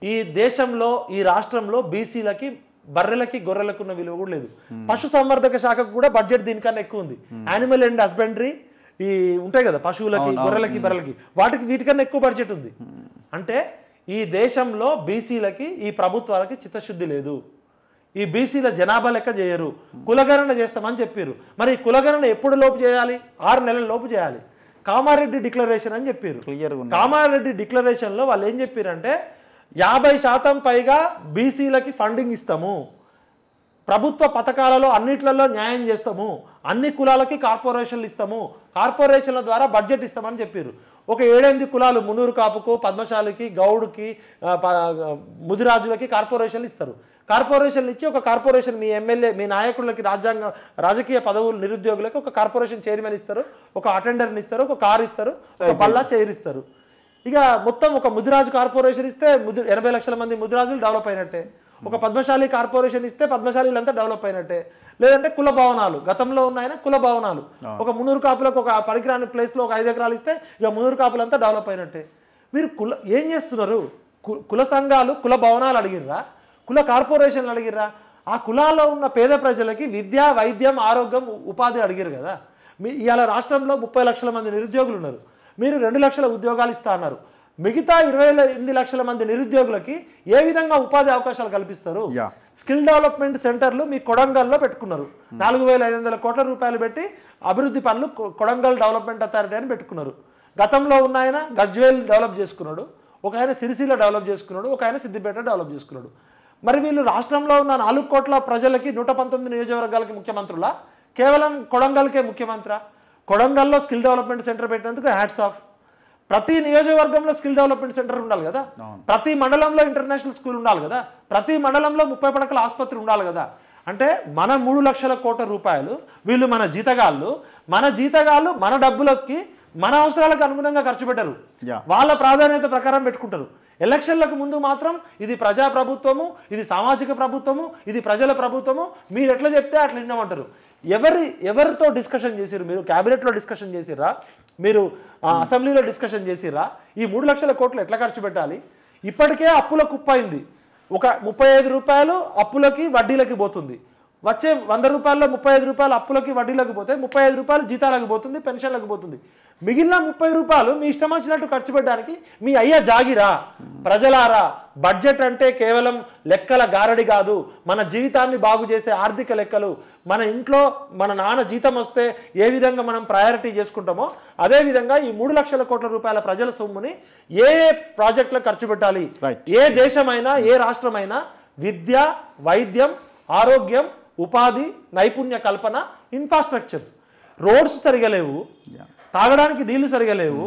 ఈ దేశంలో, ఈ రాష్ట్రంలో బీసీలకి, బర్రెలకి, గొర్రెలకు ఉన్న విలువ కూడా లేదు. పశు సంవర్ధక శాఖకు కూడా బడ్జెట్ దీనికన్నా ఎక్కువ ఉంది. యానిమల్ అండ్ హస్బెండరీ ఈ ఉంటాయి కదా, పశువులకి, గొర్రెలకి, బర్రెలకి, వీటికన్నా ఎక్కువ బడ్జెట్ ఉంది. అంటే ఈ దేశంలో బీసీలకి, ఈ ప్రభుత్వాలకి చిత్తశుద్ధి లేదు. ఈ బీసీల జనాభా లెక్క చేయరు, కులగణన చేస్తామని చెప్పారు. మరి కులగణన ఎప్పుడు లోపు చేయాలి? 6 నెలల లోపు చేయాలి. కామారెడ్డి డిక్లరేషన్ అని చెప్పారు. కామారెడ్డి డిక్లరేషన్లో వాళ్ళు ఏం చెప్పారంటే 50% పైగా బీసీలకి ఫండింగ్ ఇస్తాము, ప్రభుత్వ పథకాలలో అన్నిట్లలో న్యాయం చేస్తాము, అన్ని కులాలకి కార్పొరేషన్లు ఇస్తాము, కార్పొరేషన్ల ద్వారా బడ్జెట్ ఇస్తామని చెప్పారు. ఒక 7-8 కులాలు, మునూరు కాపుకు, పద్మశాలికి, గౌడుకి, ముదిరాజులకి కార్పొరేషన్లు ఇస్తారు. కార్పొరేషన్లు ఇచ్చి ఒక కార్పొరేషన్ మీ ఎమ్మెల్యే, మీ నాయకులకి, రాజకీయ పదవులు, నిరుద్యోగులకి ఒక కార్పొరేషన్ చైర్మన్ ఇస్తారు, ఒక అటెండర్ని ఇస్తారు, ఒక కారు ఇస్తారు, ఒక పల్లా చైర్ ఇస్తారు. ఇక మొత్తం ఒక ముదిరాజు కార్పొరేషన్ ఇస్తే 80 లక్షల మంది ముదిరాజులు డెవలప్ అయినట్టే. ఒక పద్మశాలి కార్పొరేషన్ ఇస్తే పద్మశాలీలంతా డెవలప్ అయినట్టే. లేదంటే కుల భవనాలు, గతంలో ఉన్నాయన కుల భవనాలు, ఒక మునూరు కాపులకు ఒక పరికరాని ప్లేస్లో ఒక 5 ఎకరాలు ఇస్తే ఇక మునూరు కాపులంతా డెవలప్ అయినట్టే. మీరు ఏం చేస్తున్నారు? కుల సంఘాలు కుల భవనాలు అడిగిర్రా, కుల కార్పొరేషన్లు అడిగిర్రా? ఆ కులాల్లో ఉన్న పేద ప్రజలకి విద్య, వైద్యం, ఆరోగ్యం, ఉపాధి అడిగారు కదా. ఇవాళ రాష్ట్రంలో 30 లక్షల మంది నిరుద్యోగులు ఉన్నారు. మీరు 2 లక్షల ఉద్యోగాలు ఇస్తా అన్నారు. మిగతా 28 లక్షల మంది నిరుద్యోగులకి ఏ విధంగా ఉపాధి అవకాశాలు కల్పిస్తారు? స్కిల్ డెవలప్మెంట్ సెంటర్లు మీ కొడంగల్లో పెట్టుకున్నారు. 4500 కోట్ల రూపాయలు పెట్టి అభివృద్ధి పనులు కొడంగల్ డెవలప్మెంట్ అథారిటీ అని పెట్టుకున్నారు. గతంలో ఉన్న ఆయన గజ్వేల్ డెవలప్ చేసుకున్నాడు, ఒక ఆయన సిరిసిల్ల డెవలప్ చేసుకున్నాడు, ఒక ఆయన సిద్దిపేట డెవలప్ చేసుకున్నాడు. మరి వీళ్ళు రాష్ట్రంలో ఉన్న 4 కోట్ల ప్రజలకి 119 నియోజకవర్గాలకి ముఖ్యమంత్రులా, కేవలం కొడంగల్కే ముఖ్యమంత్రి? కొడంగల్లో స్కిల్ డెవలప్మెంట్ సెంటర్ పెట్టినందుకు హ్యాట్స్ ఆఫ్. ప్రతి నియోజకవర్గంలో స్కిల్ డెవలప్మెంట్ సెంటర్ ఉండాలి కదా, ప్రతి మండలంలో ఇంటర్నేషనల్ స్కూల్ ఉండాలి కదా, ప్రతి మండలంలో 30 పడకల ఆసుపత్రి ఉండాలి కదా. అంటే మన 3 లక్షల కోట్ల రూపాయలు వీళ్ళు మన జీతగాళ్ళు మన డబ్బులకి మన అవసరాలకు అనుగుణంగా ఖర్చు పెట్టరు, వాళ్ళ ప్రాధాన్యత ప్రకారం పెట్టుకుంటారు. ఎలక్షన్లకు ముందు మాత్రం ఇది ప్రజా ప్రభుత్వము, ఇది సామాజిక ప్రభుత్వము, ఇది ప్రజల ప్రభుత్వము, మీరు ఎట్లా చెప్తే అట్లా విన్నామంటారు. ఎవరితో డిస్కషన్ చేసిర్రు? మీరు క్యాబినెట్లో డిస్కషన్ చేసిర్రా? మీరు అసెంబ్లీలో డిస్కషన్ చేసిర్రా? ఈ 3 లక్షల కోట్లు ఎట్లా ఖర్చు పెట్టాలి? ఇప్పటికే అప్పుల కుప్పైంది. ఒక 35 రూపాయలు అప్పులకి వడ్డీలకి పోతుంది. వచ్చే 100 రూపాయల్లో 35 రూపాయలు అప్పులకి వడ్డీలకు పోతే 35 రూపాయలు జీతాలకు పోతుంది, పెన్షన్లకు పోతుంది. మిగిలిన 30 రూపాయలు మీ ఇష్టం వచ్చినట్టు ఖర్చు పెట్టడానికి మీ అయ్యా జాగిరా? ప్రజలారా, బడ్జెట్ అంటే కేవలం లెక్కల గారడి కాదు, మన జీవితాన్ని బాగు చేసే ఆర్థిక లెక్కలు. మన ఇంట్లో మన నాన్న జీతం వస్తే ఏ విధంగా మనం ప్రయారిటీ చేసుకుంటామో అదేవిధంగా ఈ 3 లక్షల కోట్ల రూపాయల ప్రజల సొమ్ముని ఏ ప్రాజెక్టులకు ఖర్చు పెట్టాలి? ఏ దేశమైనా ఏ రాష్ట్రమైనా విద్య, వైద్యం, ఆరోగ్యం, ఉపాధి, నైపుణ్య కల్పన, ఇన్ఫ్రాస్ట్రక్చర్స్, రోడ్స్ సరిగా లేవు, తాగడానికి నీళ్లు సరిగా లేవు,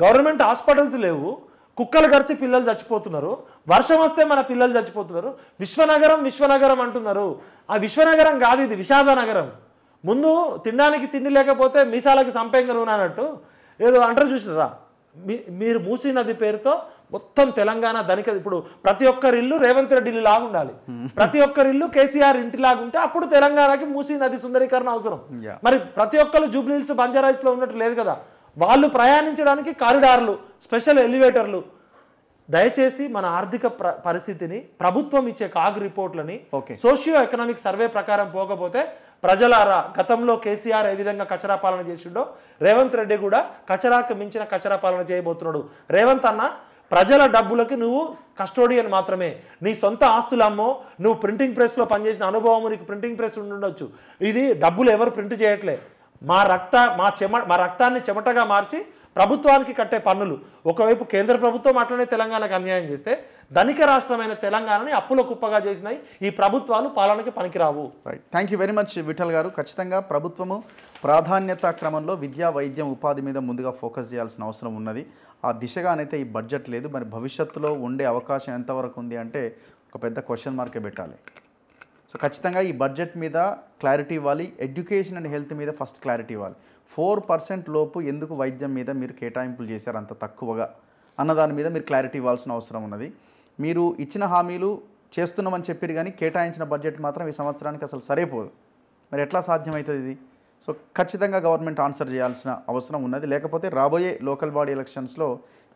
గవర్నమెంట్ హాస్పిటల్స్ లేవు, కుక్కలు గరిచి పిల్లలు చచ్చిపోతున్నారు, వర్షం వస్తే మన పిల్లలు చచ్చిపోతున్నారు. విశ్వనగరం అంటున్నారు. ఆ విశ్వనగరం కాదు, ఇది విషాద నగరం. ముందు తినడానికి తిండి లేకపోతే మీసాలకి సంపంగ నూనె అన్నట్టు ఏదో అంటారు చూసినారా? మీరు మూసీ నది పేరుతో మొత్తం తెలంగాణ ధనిక, ఇప్పుడు ప్రతి ఒక్కరి ఇల్లు రేవంత్ రెడ్డి ఇల్లు లాగా ఉండాలి, ప్రతి ఒక్కరి ఇల్లు కేసీఆర్ ఇంటి లాగా ఉంటే అప్పుడు తెలంగాణకి మూసీ నది సుందరీకరణ అవసరం. మరి ప్రతి ఒక్కరు జూబ్లీహిల్స్, బంజారాహిల్స్ లో ఉన్నట్టు లేదు కదా. వాళ్ళు ప్రయాణించడానికి కారిడార్లు, స్పెషల్ ఎలివేటర్లు. దయచేసి మన ఆర్థిక పరిస్థితిని ప్రభుత్వం ఇచ్చే కాగ్ రిపోర్ట్లని సోషియో ఎకనామిక్ సర్వే ప్రకారం పోకపోతే ప్రజలారా, గతంలో కేసీఆర్ ఏ విధంగా కచరా పాలన చేసిండో రేవంత్ రెడ్డి కూడా కచరాకు మించిన కచరా పాలన చేయబోతున్నాడు. రేవంత్ అన్న, ప్రజల డబ్బులకి నువ్వు కస్టోడియన్ మాత్రమే. నీ సొంత ఆస్తులమ్మో, నువ్వు ప్రింటింగ్ ప్రెస్లో పనిచేసిన అనుభవం, నీకు ప్రింటింగ్ ప్రెస్ ఉండొచ్చు. ఇది డబ్బులు ఎవరు ప్రింట్ చేయట్లే. మా రక్తాన్ని చెమటగా మార్చి ప్రభుత్వానికి కట్టే పన్నులు. ఒకవైపు కేంద్ర ప్రభుత్వం అట్లనే తెలంగాణకు అన్యాయం చేస్తే, ధనిక రాష్ట్రమైన తెలంగాణని అప్పుల కుప్పగా చేసినాయి ఈ ప్రభుత్వాలు పాలనకి పనికిరావు. Right, thank you very much Vithal గారు. ఖచ్చితంగా ప్రభుత్వము ప్రాధాన్యత క్రమంలో విద్యా, వైద్యం, ఉపాధి మీద ముందుగా ఫోకస్ చేయాల్సిన అవసరం ఉన్నది. ఆ దిశగానైతే ఈ బడ్జెట్ లేదు. మరి భవిష్యత్తులో ఉండే అవకాశం ఎంతవరకు ఉంది అంటే ఒక పెద్ద క్వశ్చన్ మార్కే పెట్టాలి. సో ఖచ్చితంగా ఈ బడ్జెట్ మీద క్లారిటీ ఇవ్వాలి. ఎడ్యుకేషన్ అండ్ హెల్త్ మీద ఫస్ట్ క్లారిటీ ఇవ్వాలి. 4% లోపు ఎందుకు వైద్యం మీద మీరు కేటాయింపులు చేశారు అంత తక్కువగా అన్నదాని మీద మీరు క్లారిటీ ఇవ్వాల్సిన అవసరం ఉన్నది. మీరు ఇచ్చిన హామీలు చేస్తున్నామని చెప్పారు కానీ కేటాయించిన బడ్జెట్ మాత్రం ఈ సంవత్సరానికి అసలు సరిపోదు. మరి ఎట్లా సాధ్యమవుతుంది ఇది? సో ఖచ్చితంగా గవర్నమెంట్ ఆన్సర్ చేయాల్సిన అవసరం ఉన్నది. లేకపోతే రాబోయే లోకల్ బాడీ ఎలక్షన్స్లో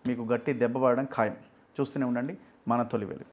మీకు గట్టి దెబ్బ పడడం ఖాయం. చూస్తూనే ఉండండి మన తొలి వెలుగు.